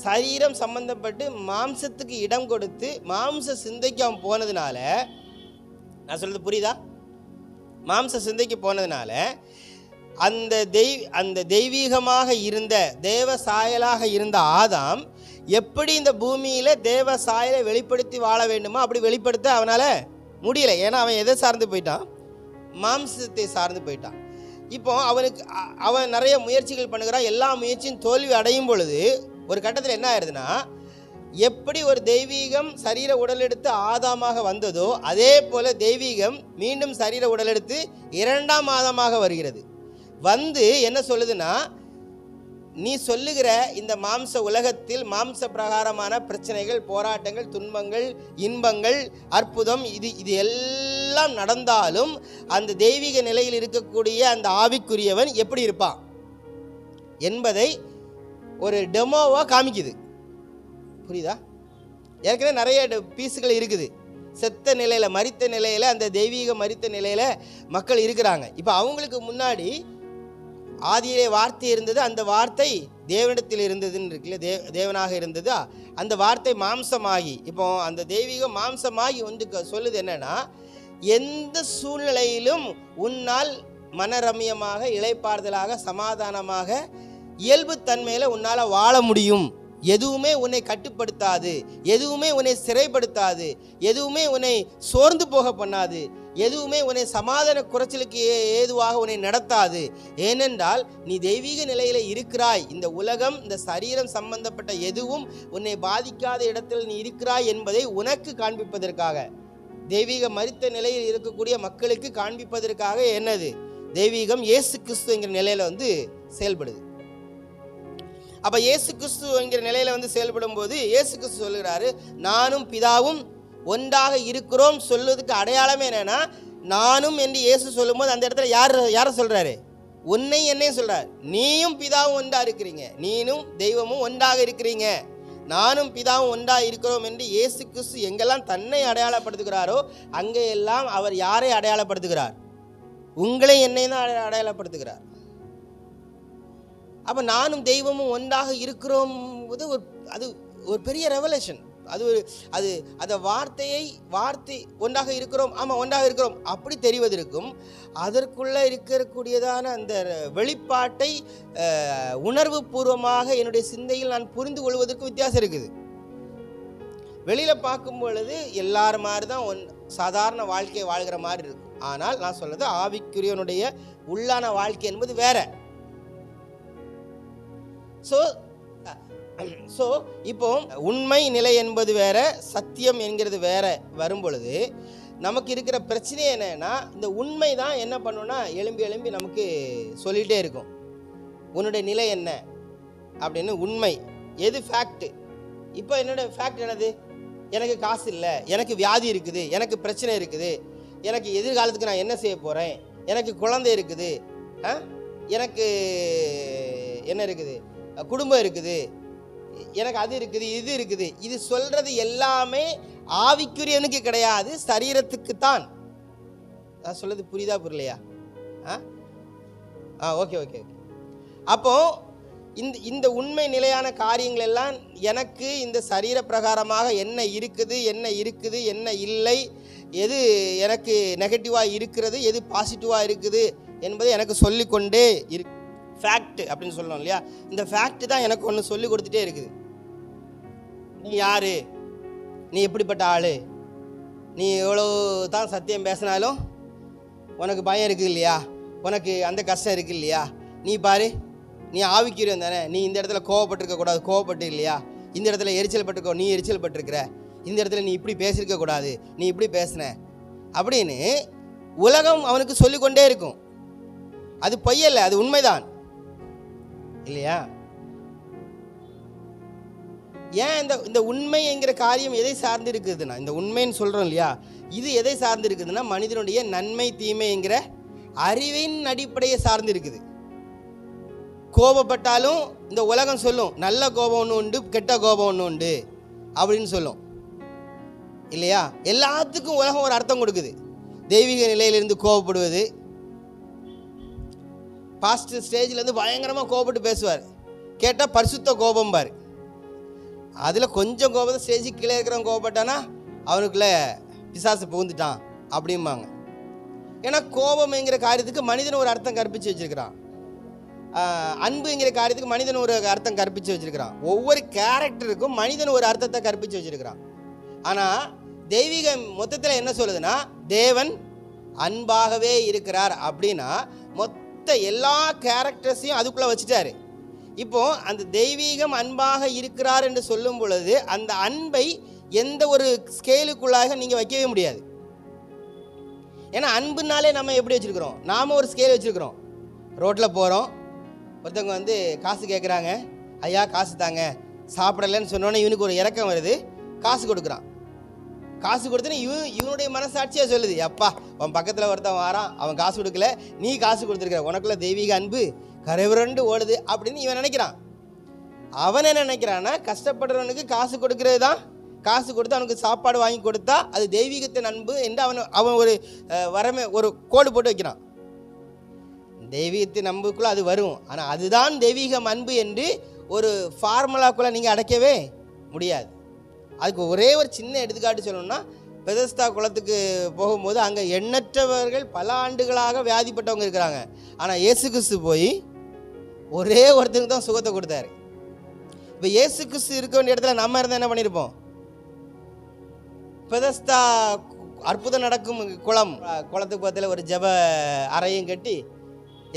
சரீரம் சம்பந்தப்பட்டு மாம்சத்துக்கு இடம் கொடுத்து மாம்ச சிந்தைக்கு அவன் போனதுனால, நான் சொல்றது புரியுதா? மாம்ச சிந்தைக்கு போனதுனால அந்த தெய்வீகமாக இருந்த தேவ சாயலாக இருந்த ஆதாம் எப்படி இந்த பூமியில் தேவ சாயலை வெளிப்படுத்தி வாழ வேண்டுமோ அப்படி வெளிப்படுத்த அவனால் முடியல. ஏன்னா அவன் எதை சார்ந்து போயிட்டான்? மாம்சத்தை சார்ந்து போயிட்டான். இப்போ அவன் நிறைய முயற்சிகள் பண்ணுகிறான். எல்லா முயற்சியும் தோல்வி அடையும் பொழுது ஒரு கட்டத்தில் என்ன ஆயிடுதுன்னா, எப்படி ஒரு தெய்வீகம் சரீர உடலெடுத்து ஆதாமாக வந்ததோ அதே போல தெய்வீகம் மீண்டும் சரீர உடலெடுத்து இரண்டாம் ஆதாமாக வருகிறது. வந்து என்ன சொல்லுதுன்னா, நீ சொல்லுகிற இந்த மாம்ச உலகத்தில் மாம்ச பிரகாரமான பிரச்சனைகள், போராட்டங்கள், துன்பங்கள், இன்பங்கள், அற்புதம் இது எல்லாம் நடந்தாலும் அந்த தெய்வீக நிலையில் இருக்கக்கூடிய அந்த ஆவிக்குரியவன் எப்படி இருப்பான் என்பதை ஒரு டெமோவாக காமிக்குது. புரியுதா? ஏற்கனவே நிறைய பீஸுகள் இருக்குது. செத்த நிலையில், மரித்த நிலையில், அந்த தெய்வீக மரித்த நிலையில் மக்கள் இருக்கிறாங்க. இப்போ அவங்களுக்கு முன்னாடி ஆதியிலே வார்த்தை இருந்தது, அந்த வார்த்தை தேவனிடத்தில் இருந்ததுன்னு இருக்குல்ல, தேவனாக இருந்தது. அந்த வார்த்தை மாம்சமாகி, இப்போ அந்த தெய்வீக மாம்சமாகி வந்து சொல்லுது என்னன்னா, எந்த சூழ்நிலையிலும் உன்னால் மனரம்யமாக, இளைப்பாறுதலாக, சமாதானமாக, இயல்பு தன்மையில் உன்னால் வாழ முடியும். எதுவுமே உன்னை கட்டுப்படுத்தாது, எதுவுமே உன்னை சிறைப்படுத்தாது, எதுவுமே உன்னை சோர்ந்து போக பண்ணாது, எதுவுமே உன்னை சமாதான குறைச்சலுக்கு ஏதுவாக உன்னை நடத்தாது. ஏனென்றால் நீ தெய்வீக நிலையில் இருக்கிறாய். இந்த உலகம், இந்த சரீரம் சம்பந்தப்பட்ட எதுவும் உன்னை பாதிக்காத இடத்தில் நீ இருக்கிறாய் என்பதை உனக்கு காண்பிப்பதற்காக, தெய்வீக மரித்த நிலையில் இருக்கக்கூடிய மக்களுக்கு காண்பிப்பதற்காக என்னது தெய்வீகம் இயேசு கிறிஸ்து என்கிற நிலையில் வந்து செயல்படுது. அப்போ இயேசு கிறிஸ்து என்கிற நிலையில் வந்து செயல்படும் போது இயேசு கிறிஸ்து சொல்லுகிறாரு, நானும் பிதாவும் ஒன்றாக இருக்கிறோம். சொல்லுவதுக்கு அடையாளமே என்னன்னா, நானும் என்று இயேசு சொல்லும்போது அந்த இடத்துல யாரை சொல்றாரு? உன்னை என்னையும் சொல்றாரு. நீயும் பிதாவும் ஒன்றா இருக்கிறீங்க, நீனும் தெய்வமும் ஒன்றாக இருக்கிறீங்க, நானும் பிதாவும் ஒன்றாக இருக்கிறோம் என்று இயேசு கிறிஸ்து எங்கெல்லாம் தன்னை அடையாளப்படுத்துகிறாரோ அங்கே எல்லாம் அவர் யாரை அடையாளப்படுத்துகிறார்? உங்களை என்னை தான் அடையாளப்படுத்துகிறார். அப்போ நானும் தெய்வமும் ஒன்றாக இருக்கிறோம், அது ஒரு பெரிய ரெவலேஷன். அது வார்த்தை ஒன்றாக இருக்கிறோம், ஆமாம் ஒன்றாக இருக்கிறோம் அப்படி தெரிவதற்கும் அதற்குள்ளே இருக்கக்கூடியதான அந்த வெளிப்பாட்டை உணர்வு பூர்வமாக என்னுடைய சிந்தையில் நான் புரிந்து கொள்வதற்கு வித்தியாசம் இருக்குது. வெளியில் பார்க்கும் பொழுது எல்லாரும் மாதிரி தான் சாதாரண வாழ்க்கையை வாழ்கிற மாதிரி இருக்கும். ஆனால் நான் சொல்றது ஆவிக்குரியவனுடைய உள்ளான வாழ்க்கை என்பது வேற. ஸோ இப்போ உண்மை நிலை என்பது வேற, சத்தியம் என்கிறது வேற வரும் பொழுது நமக்கு இருக்கிற பிரச்சனை என்னன்னா, இந்த உண்மை தான் என்ன பண்ணுன்னா எழும்பி நமக்கு சொல்லிகிட்டே இருக்கும், உன்னுடைய நிலை என்ன அப்படின்னு. உண்மை எது ஃபேக்ட்? இப்போ என்னோட ஃபேக்ட் என்னது? எனக்கு காசு இல்லை, எனக்கு வியாதி இருக்குது, எனக்கு பிரச்சனை இருக்குது, எனக்கு எதிர்காலத்துக்கு நான் என்ன செய்ய போகிறேன், எனக்கு குழந்தை இருக்குது, எனக்கு என்ன இருக்குது, குடும்பம் இருக்குது, எனக்கு அது இருக்குது, இது இருக்குது. இது சொல்றது எல்லாமே ஆவிக்குரியவனுக்கு கிடையாது, சரீரத்துக்கு தான். நான் சொல்றது புரியுதா புரியலையா? ஓகே. அப்போ இந்த உண்மை நிலையான காரியங்கள் எல்லாம் எனக்கு இந்த சரீர பிரகாரமாக என்ன இருக்குது என்ன இல்லை, எது எனக்கு நெகட்டிவாக இருக்கிறது, எது பாசிட்டிவாக இருக்குது என்பதை எனக்கு சொல்லிக்கொண்டே ஃபேக்ட் அப்படின்னு சொல்லணும் இல்லையா? இந்த ஃபேக்ட் தான் எனக்கு ஒன்று சொல்லி கொடுத்துட்டே இருக்குது. நீ யாரு, நீ எப்படிப்பட்ட ஆள், நீ எவ்வளோ தான் சத்தியம் பேசினாலும் உனக்கு பயம் இருக்குது இல்லையா, உனக்கு அந்த கஷ்டம் இருக்குது இல்லையா, நீ பாரு நீ ஆவிக்குரியவன் தானே, நீ இந்த இடத்துல கோவப்பட்டிருக்கக்கூடாது, கோவப்பட்டு இல்லையா, இந்த இடத்துல எரிச்சல் பட்டிருக்கோ, நீ எரிச்சல் பட்டிருக்கிற, இந்த இடத்துல நீ இப்படி பேசியிருக்கக்கூடாது, நீ இப்படி பேசின அப்படின்னு உலகம் அவனுக்கு சொல்லிக்கொண்டே இருக்கும். அது பொய்யல்ல, அது உண்மைதான் இல்லையா? ஏன் இந்த உண்மை என்கிற காரியம் எதை சார்ந்து இருக்குதுன்னா, இந்த உண்மைன்னு சொல்கிறோம் இல்லையா, இது எதை சார்ந்து இருக்குதுன்னா மனிதனுடைய நன்மை தீமை என்கிற அறிவின் அடிப்படையை சார்ந்து இருக்குது. கோபப்பட்டாலும் இந்த உலகம் சொல்லும், நல்ல கோபம் ஒன்று உண்டு, கெட்ட கோபம் ஒன்று உண்டு அப்படின்னு சொல்லும் இல்லையா? எல்லாத்துக்கும் உலகம் ஒரு அர்த்தம் கொடுக்குது. தெய்வீக நிலையிலிருந்து கோபப்படுவது, பாஸ்ட் ஸ்டேஜில் இருந்து பயங்கரமாக கோபப்பட்டு பேசுவார், கேட்டால் பரிசுத்த கோபம் பாரு. அதில் கொஞ்சம் கோபத்தை ஸ்டேஜுக்கு கீழே இருக்கிறவன் கோபப்பட்டானா அவனுக்குள்ளே பிசாசு புகுந்துட்டான் அப்படிம்பாங்க. ஏன்னா கோபம்ங்கிற காரியத்துக்கு மனிதன் ஒரு அர்த்தம் கற்பித்து வச்சுருக்கிறான். அன்புங்கிற காரியத்துக்கு மனிதன் ஒரு அர்த்தம் கற்பித்து வச்சுருக்கிறான். ஒவ்வொரு கேரக்டருக்கும் மனிதன் ஒரு அர்த்தத்தை கற்பித்து வச்சுருக்கிறான். ஆனால் தெய்வீகம் மொத்தத்தில் என்ன சொல்லுதுன்னா, தேவன் அன்பாகவே இருக்கிறார் அப்படின்னா மொத்த எல்லா கேரக்டர்ஸையும் அதுக்குள்ளே வச்சுட்டாரு. இப்போது அந்த தெய்வீகம் அன்பாக இருக்கிறார் என்று சொல்லும் பொழுது அந்த அன்பை எந்த ஒரு ஸ்கேலுக்குள்ளாக நீங்கள் வைக்கவே முடியாது. ஏன்னா அன்புனாலே நம்ம எப்படி வச்சுருக்கிறோம், நாம் ஒரு ஸ்கேல் வச்சுருக்கிறோம். ரோட்டில் போகிறோம், ஒருத்தவங்க வந்து காசு கேட்குறாங்க, ஐயா காசு தாங்க, சாப்பிடலைன்னு சொன்னோன்னே இவனுக்கு ஒரு இறக்கம் வருது, காசு கொடுக்குறான். காசு கொடுத்தோன்னே இவனுடைய மனசாட்சியாக சொல்லுது, அப்பா அவன் பக்கத்தில் ஒருத்தன் வாரான், அவன் காசு கொடுக்கல, நீ காசு கொடுத்துருக்க, உனக்குள்ள தெய்வீக அன்பு கரைவுரண்டு ஓடுது அப்படின்னு இவன் நினைக்கிறான். அவன் என்ன நினைக்கிறான்னா, கஷ்டப்படுறவனுக்கு காசு கொடுக்கறது தான், காசு கொடுத்து அவனுக்கு சாப்பாடு வாங்கி கொடுத்தா அது தெய்வீகத்தின் அன்பு என்று அவன் ஒரு வரமே ஒரு கோடு போட்டு வைக்கிறான். தெய்வீகத்தின் அன்புக்குள்ளே அது வரும். ஆனால் அதுதான் தெய்வீகம் அன்பு என்று ஒரு ஃபார்முலாக்குள்ளே நீங்கள் அடைக்கவே முடியாது. அதுக்கு ஒரே ஒரு சின்ன எடுத்துக்காட்டு சொல்லணும்னா, பெதஸ்தா குளத்துக்கு போகும்போது அங்கே எண்ணற்றவர்கள் பல ஆண்டுகளாக வியாதிப்பட்டவங்க இருக்கிறாங்க. ஆனால் இயேசு கிறிஸ்து போய் ஒரே ஒருத்தருக்கு தான் சுகத்தை கொடுத்தாரு. இப்போ இயேசு கிறிஸ்து இருக்க வேண்டிய இடத்துல நம்ம இருந்தால் என்ன பண்ணியிருப்போம்? பெதஸ்தா அற்புதம் நடக்கும் குளத்துக்கு பக்கத்தில் ஒரு ஜப அறையும் கட்டி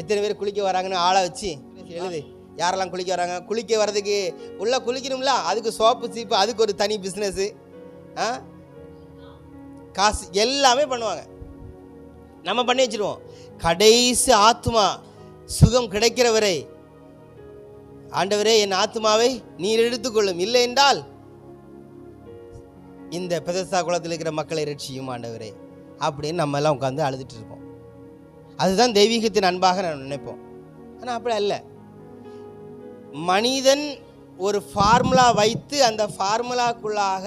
எத்தனை பேர் குளிக்க வராங்கன்னு ஆளை வச்சு எழுது, யாரெல்லாம் குளிக்க வராங்க, குளிக்க வர்றதுக்கு உள்ளே குளிக்கணும்ல, அதுக்கு சோப்பு சீப்பு, அதுக்கு ஒரு தனி பிஸ்னஸ்ஸு, காசு எல்லாமே பண்ணுவாங்க. நம்ம பண்ணி வச்சுருவோம். கடைசி ஆத்மா சுகம் கிடைக்கிற வரை, ஆண்டவரே என் ஆத்மாவை நீர் எடுத்துக்கொள்ளும், இல்லை என்றால் இந்த பெதஸ்தா குளத்தில் இருக்கிற மக்களை ரட்சியும் ஆண்டவரே அப்படின்னு நம்ம எல்லாம் உட்காந்து அழுதுட்டு இருப்போம். அதுதான் தெய்வீகத்தின் அன்பாக நான் நினைப்போம். ஆனால் அப்படி அல்ல. மனிதன் ஒரு ஃபார்முலா வைத்து அந்த ஃபார்முலாக்குள்ளாக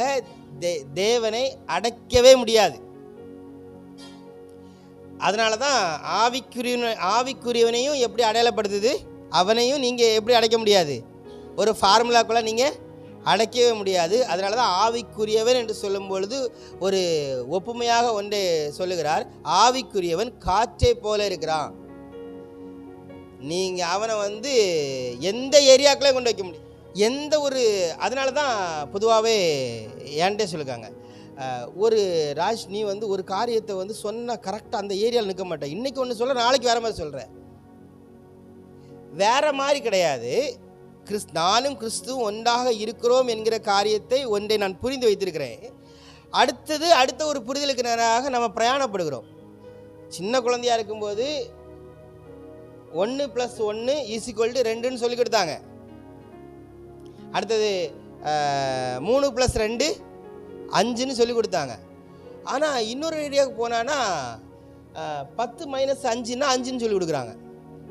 தேவனை அடைக்கவே முடியாது. அதனால தான் ஆவிக்குரியவனையும் எப்படி அடையாளப்படுத்துது, அவனையும் நீங்கள் எப்படி அடைக்க முடியாது, ஒரு ஃபார்முலாக்குள்ளே நீங்கள் அடைக்கவே முடியாது. அதனால தான் ஆவிக்குரியவன் என்று சொல்லும் பொழுது ஒரு ஒப்புமையாக ஒன்றை சொல்லுகிறார். ஆவிக்குரியவன் காற்றை போல இருக்கிறான். நீங்கள் அவனை வந்து எந்த ஏரியாக்களையும் கொண்டு வைக்க முடியும், எந்த ஒரு. அதனால தான் பொதுவாகவே என்கிட்ட சொல்லுவாங்க, ஒரு ராஜ் நீ வந்து ஒரு காரியத்தை வந்து சொன்ன கரெக்டாக அந்த ஏரியாவில் நிற்க மாட்டேன், இன்றைக்கி ஒன்று சொல்ல நாளைக்கு வேறு மாதிரி சொல்கிறேன். வேறு மாதிரி கிடையாது. நானும் கிறிஸ்துவும் ஒன்றாக இருக்கிறோம் என்கிற காரியத்தை ஒன்றை நான் புரிந்து வைத்திருக்கிறேன். அடுத்த ஒரு புரிதலுக்கு நேராக நம்ம பிரயாணப்படுகிறோம். சின்ன குழந்தையாக இருக்கும்போது 1 + 1 = 2ன்னு சொல்லி கொடுத்தாங்க. அடுத்தது 3 + 2 5ன்னு சொல்லி கொடுத்தாங்க. ஆனால் இன்னொரு ஏரியாவுக்கு போனான்னா 10 - 5ன்னா 5ன்னு சொல்லி கொடுக்குறாங்க.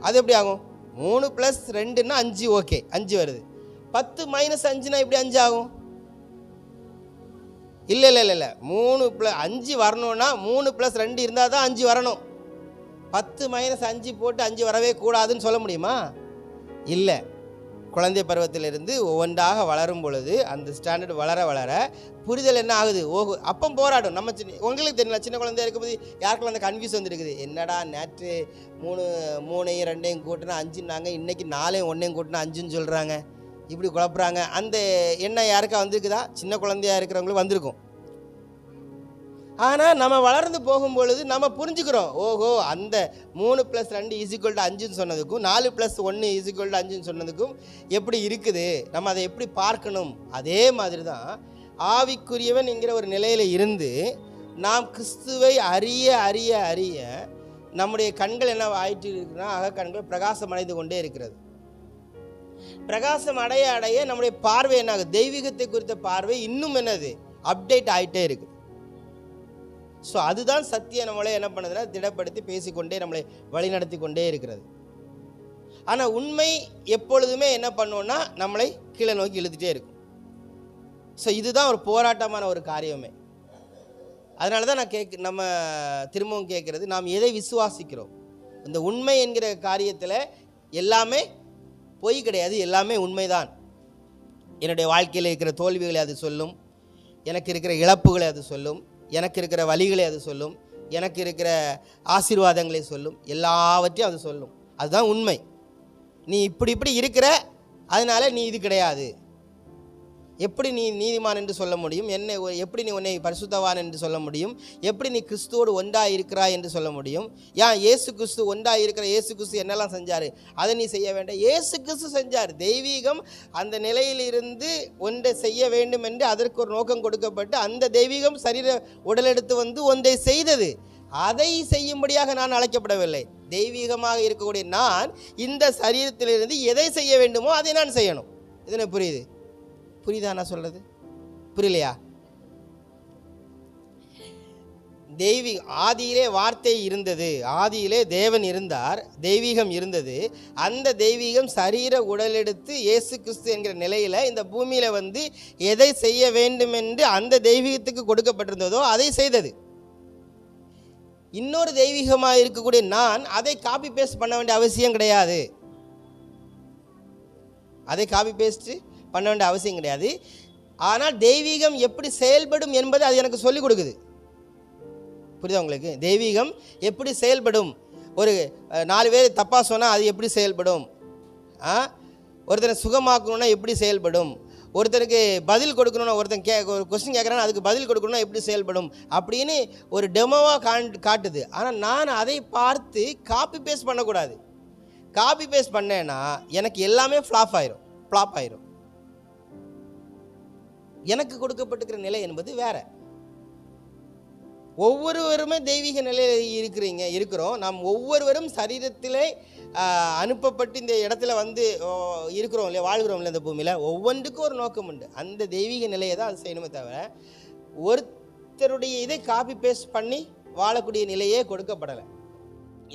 அது எப்படி ஆகும்? 3 + 2ன்னா 5, ஓகே 5 வருது. 10 - 5ன்னா எப்படி 5 ஆகும்? இல்லை 3 + 5 வரணும்னா 3 + 2 இருந்தால் தான் 5 வரணும். 10 - 5 போட்டு 5 வரவே கூடாதுன்னு சொல்ல முடியுமா? இல்லை. குழந்தை பருவத்திலிருந்து ஒவ்வொன்றாக வளரும் பொழுது அந்த ஸ்டாண்டர்ட் வளர வளர புரிதல் என்ன ஆகுது? அப்போ போராடும். நம்ம உங்களுக்கு தெரியல, சின்ன குழந்தையா இருக்கும்போது யாருக்கெல்லாம் அந்த கன்ஃபியூஸ் வந்துருக்குது, என்னடா நேற்று 3ஐயும் 2ஐயும் கூட்டினா 5ன்னாங்க, இன்றைக்கி 4ஐயும் 1ஐயும் கூட்டினா 5ன்னு சொல்கிறாங்க, இப்படி குழப்புறாங்க. அந்த எண்ணம் யாருக்கா வந்திருக்குதா? சின்ன குழந்தையாக இருக்கிறவங்களுக்கு வந்திருக்கும். ஆனால் நம்ம வளர்ந்து போகும்பொழுது நம்ம புரிஞ்சுக்கிறோம், ஓஹோ அந்த 3 + 2 = 5ன்னு சொன்னதுக்கும் 4 + 1 = 5ன்னு சொன்னதுக்கும் எப்படி இருக்குது, நம்ம அதை எப்படி பார்க்கணும். அதே மாதிரி தான் ஆவிக்குரியவன் என்கிற ஒரு நிலையில் இருந்து நாம் கிறிஸ்துவை அறிய அறிய அறிய நம்முடைய கண்கள் என்ன ஆயிட்டு இருக்குன்னா, அகக்கண்கள் பிரகாசம் அடைந்து கொண்டே இருக்கிறது. பிரகாசம் அடைய அடைய நம்முடைய பார்வை என்ன ஆகுது? தெய்வீகத்தை குறித்த பார்வை இன்னும் என்னது அப்டேட் ஆகிட்டே இருக்குது. ஸோ அதுதான் சத்தியம் நம்மளை என்ன பண்ணுதுன்னா திடப்படுத்தி பேசிக்கொண்டே நம்மளை வழிநடத்தி கொண்டே இருக்கிறது. ஆனால் உண்மை எப்பொழுதுமே என்ன பண்ணுவோன்னா நம்மளை கீழே நோக்கி இழுத்துட்டே இருக்கும். ஸோ இதுதான் ஒரு போராட்டமான ஒரு காரியமே. அதனால தான் நம்ம திரும்பவும் கேட்குறது, நாம் எதை விசுவாசிக்கிறோம். இந்த உண்மை என்கிற காரியத்தில் எல்லாமே பொய் கிடையாது, எல்லாமே உண்மைதான். என்னுடைய வாழ்க்கையில் இருக்கிற தோல்விகளை அது சொல்லும், எனக்கு இருக்கிற இழப்புகளை அது சொல்லும், எனக்கு இருக்கிற வலிகளை அது சொல்லும், எனக்கு இருக்கிற ஆசீர்வாதங்களை சொல்லும், எல்லாவற்றையும் அது சொல்லும். அதுதான் உண்மை. நீ இப்படி இருக்கிற, அதனால நீ இது கிடையாது. எப்படி நீ நீதிமான் என்று சொல்ல முடியும்? எப்படி நீ உன்னை பரிசுத்தவான் என்று சொல்ல முடியும்? எப்படி நீ கிறிஸ்துவோடு ஒன்றாக இருக்கிறாய் என்று சொல்ல முடியும்? ஏன் இயேசு கிறிஸ்து ஒன்றாக இருக்கிற இயேசு கிறிஸ்து என்னெல்லாம் செஞ்சார், அதை நீ செய்ய வேண்டாம்? இயேசு கிறிஸ்து செஞ்சார். தெய்வீகம் அந்த நிலையிலிருந்து ஒன்றை செய்ய வேண்டும் என்று அதற்கு ஒரு நோக்கம் கொடுக்கப்பட்டு அந்த தெய்வீகம் சரீர உடலெடுத்து வந்து ஒன்றை செய்தது. அதை செய்யும்படியாக நான் அழைக்கப்படவில்லை. தெய்வீகமாக இருக்கக்கூடிய நான் இந்த சரீரத்திலிருந்து எதை செய்ய வேண்டுமோ அதை நான் செய்யணும். இது எனக்கு புரியுதா நான் சொல்றது? புரியலையா? ஆதியிலே வார்த்தை இருந்தது, ஆதியிலே தேவன் இருந்தார், தெய்வீகம் இருந்தது. அந்த தெய்வீகம் சரீர உடலெடுத்து இயேசு கிறிஸ்து என்கிற நிலையில் இந்த பூமியில் வந்து எதை செய்ய வேண்டும் என்று அந்த தெய்வீகத்துக்கு கொடுக்கப்பட்டிருந்ததோ அதை செய்தது. இன்னொரு தெய்வீகமாக இருக்கக்கூடிய நான் அதை காப்பி பேஸ்ட் பண்ண வேண்டிய அவசியம் கிடையாது. அதை காப்பி பேஸ்ட் பண்ண வேண்டிய அவசியம் கிடையாது. ஆனால் தெய்வீகம் எப்படி செயல்படும் என்பது அது எனக்கு சொல்லிக் கொடுக்குது. புரியுதா உங்களுக்கு? தெய்வீகம் எப்படி செயல்படும், ஒரு 4 பேர் தப்பாக சொன்னால் அது எப்படி செயல்படும், ஒருத்தரை சுகமாக்கணும்னா எப்படி செயல்படும், ஒருத்தருக்கு பதில் கொடுக்கணும்னா ஒரு கொஸ்டின் கேட்குறான்னா அதுக்கு பதில் கொடுக்கணும்னா எப்படி செயல்படும் அப்படின்னு ஒரு டெமோவாக காட்டுது. ஆனால் நான் அதை பார்த்து காப்பி பேஸ்ட் பண்ணக்கூடாது. காப்பி பேஸ்ட் பண்ணேன்னா எனக்கு எல்லாமே ஃப்ளாப் ஆயிரும். எனக்கு கொடுக்கப்பட்டிருக்கிற நிலை என்பது வேற. ஒவ்வொருவருமே தெய்வீக நிலையில் இருக்கிறோம். நாம் ஒவ்வொருவரும் சரீரத்திலே அனுப்பப்பட்டு இந்த இடத்துல வந்து இருக்கிறோம் இல்லையா, வாழ்கிறோம் இல்லை இந்த பூமியில். ஒவ்வொன்றுக்கும் ஒரு நோக்கம் உண்டு. அந்த தெய்வீக நிலையை தான் அது செய்யணுமே தவிர ஒருத்தருடைய இதை காப்பி பேஸ்ட் பண்ணி வாழக்கூடிய நிலையே கொடுக்கப்படலை.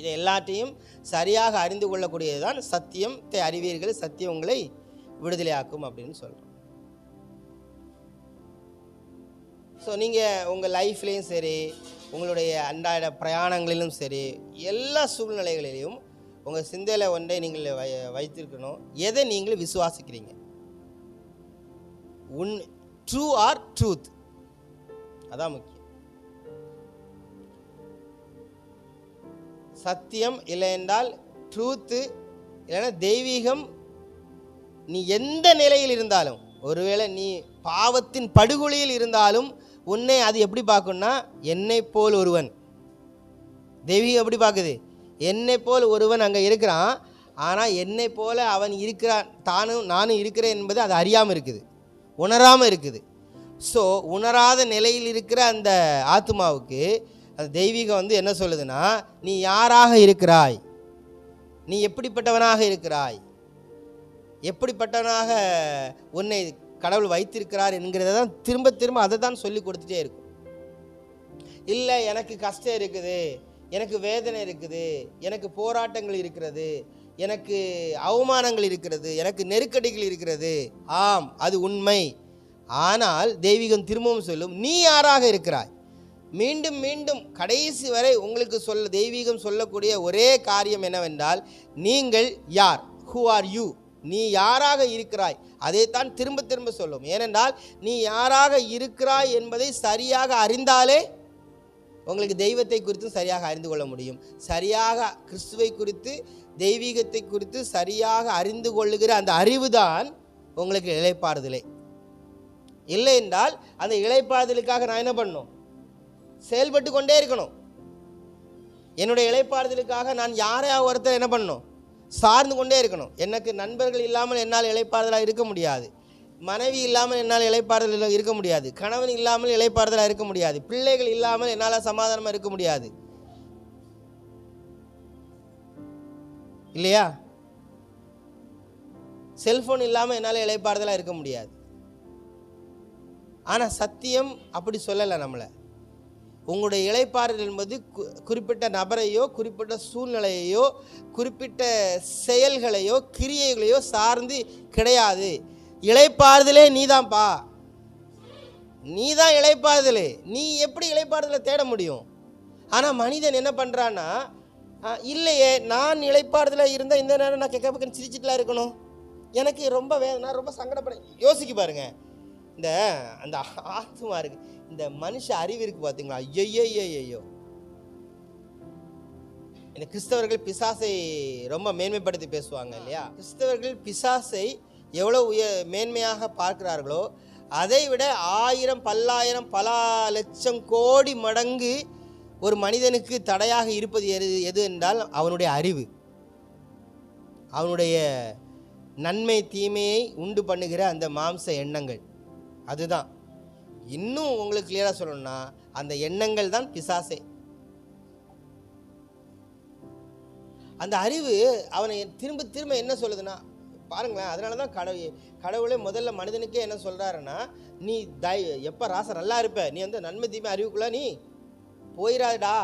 இதை எல்லாத்தையும் சரியாக அறிந்து கொள்ளக்கூடியது தான் சத்தியத்தை அறிவீர்கள், சத்தியம் உங்களை விடுதலையாக்கும் அப்படின்னு சொல்கிறோம். ஸோ நீங்கள் உங்கள் லைஃப்லேயும் சரி, உங்களுடைய அன்றாட பிரயாணங்களிலும் சரி, எல்லா சூழ்நிலைகளிலும் உங்கள் சிந்தையில் ஒன்றை நீங்கள் வைத்திருக்கணும். எதை நீங்கள் விசுவாசிக்கிறீங்க? ட்ரூ ஆர் ட்ரூத், அதான் முக்கியம். சத்தியம் இல்லை என்றால் ட்ரூத்து, இல்லைன்னா தெய்வீகம். நீ எந்த நிலையில் இருந்தாலும், ஒருவேளை நீ பாவத்தின் படுகொலியில் இருந்தாலும் உன்னை அது எப்படி பார்க்கணும்னா, என்னை போல் ஒருவன். தெய்வீகம் எப்படி பார்க்குது? என்னை போல் ஒருவன் அங்கே இருக்கிறான், ஆனால் என்னை போல அவன் இருக்கிறான், நானும் இருக்கிறேன் என்பது அது அறியாமல் இருக்குது, உணராமல் இருக்குது. ஸோ உணராத நிலையில் இருக்கிற அந்த ஆத்மாவுக்கு அந்த தெய்வீகம் வந்து என்ன சொல்லுதுன்னா, நீ யாராக இருக்கிறாய், நீ எப்படிப்பட்டவனாக இருக்கிறாய், எப்படிப்பட்டவனாக உன்னை கடவுள் வைத்திருக்கிறார் என்கிறத தான் திரும்ப அதை தான் சொல்லி கொடுத்துட்டே இருக்கும். இல்லை எனக்கு கஷ்டம் இருக்குது, எனக்கு வேதனை இருக்குது, எனக்கு போராட்டங்கள் இருக்கிறது, எனக்கு அவமானங்கள் இருக்கிறது, எனக்கு நெருக்கடிகள் இருக்கிறது. ஆம், அது உண்மை. ஆனால் தெய்வீகம் திரும்பவும் சொல்லும், நீ யாராக இருக்கிறாய். மீண்டும் மீண்டும் கடைசி வரை உங்களுக்கு தெய்வீகம் சொல்லக்கூடிய ஒரே காரியம் என்னவென்றால், நீங்கள் யார், ஹூ ஆர் யூ, நீ யாராக இருக்கிறாய், அதைத்தான் திரும்ப சொல்லும். ஏனென்றால் நீ யாராக இருக்கிறாய் என்பதை சரியாக அறிந்தாலே உங்களுக்கு தெய்வத்தை குறித்து சரியாக அறிந்து கொள்ள முடியும். சரியாக கிறிஸ்துவை குறித்து, தெய்வீகத்தை குறித்து சரியாக அறிந்து கொள்ளுகிற அந்த அறிவு தான் உங்களுக்கு இளைப்பாறுதலே. இல்லை என்றால் அந்த இளைப்பாறுதலுக்காக நான் என்ன பண்ணணும்? செயல்பட்டு கொண்டே இருக்கணும். என்னுடைய இளைப்பாறுதலுக்காக நான் யாரையாக ஒருத்தர் என்ன பண்ணணும்? சார்ந்து கொண்டே இருக்கணும். எனக்கு நண்பர்கள் இல்லாமல் என்னால் இளைப்பாறுதலாக இருக்க முடியாது, மனைவி இல்லாமல் என்னால் இளைப்பாறுதலாக இருக்க முடியாது, கணவன் இல்லாமல் இளைப்பாறுதலாக இருக்க முடியாது, பிள்ளைகள் இல்லாமல் என்னால் சமாதானமாக இருக்க முடியாது, இல்லையா? செல்போன் இல்லாமல் என்னால் இளைப்பாறுதலாக இருக்க முடியாது. ஆனால் சத்தியம் அப்படி சொல்லலை நம்மளை. உங்களுடைய இளைப்பாறுதல் என்பது குறிப்பிட்ட நபரையோ, குறிப்பிட்ட சூழ்நிலையையோ, குறிப்பிட்ட செயல்களையோ, கிரியைகளையோ சார்ந்து கிடையாது. இளைப்பாறுதலே நீதான்ப்பா, நீதான் இளைப்பாறுதலே. நீ எப்படி இளைப்பாறுதலை தேட முடியும்? ஆனால் மனிதன் என்ன பண்ணுறான்னா, இல்லையே நான் இளைப்பாறுதலாக இருந்தால் இந்த நேரம் நான் கேட்க சிரிச்சிட்டுலாம் இருக்கணும், எனக்கு ரொம்ப நான் ரொம்ப சங்கடப்பட யோசிக்க பாருங்க. இந்த அந்த ஆத்மா இருக்கு, இந்த மனுஷ அறிவு இருக்கு பார்த்தீங்களா, ஐயோ. இந்த கிறிஸ்தவர்கள் பிசாசை ரொம்ப மேன்மைப்படுத்தி பேசுவாங்க இல்லையா? கிறிஸ்தவர்கள் பிசாசை எவ்வளோ மேன்மையாக பார்க்கிறார்களோ அதை விட 1000 பல்லாயிரம் பல லட்சம் கோடி மடங்கு ஒரு மனிதனுக்கு தடையாக இருப்பது எது என்றால் அவனுடைய அறிவு, அவனுடைய நன்மை தீமையை உண்டு பண்ணுகிற அந்த மாம்ச எண்ணங்கள். அதுதான் இன்னும் உங்களுக்கு கிளியராக சொல்லணும்னா அந்த எண்ணங்கள் தான் பிசாசே. அந்த அறிவு அவனை திரும்ப திரும்ப என்ன சொல்லுதுன்னா பாருங்களேன். அதனால தான் கடவுளே முதல்ல மனிதனுக்கே என்ன சொல்கிறாருன்னா, நீ எப்போ ராச நல்லா இருப்ப, நீ வந்து நன்மை தீமை அறிவுக்குள்ள நீ போயிடாதடா,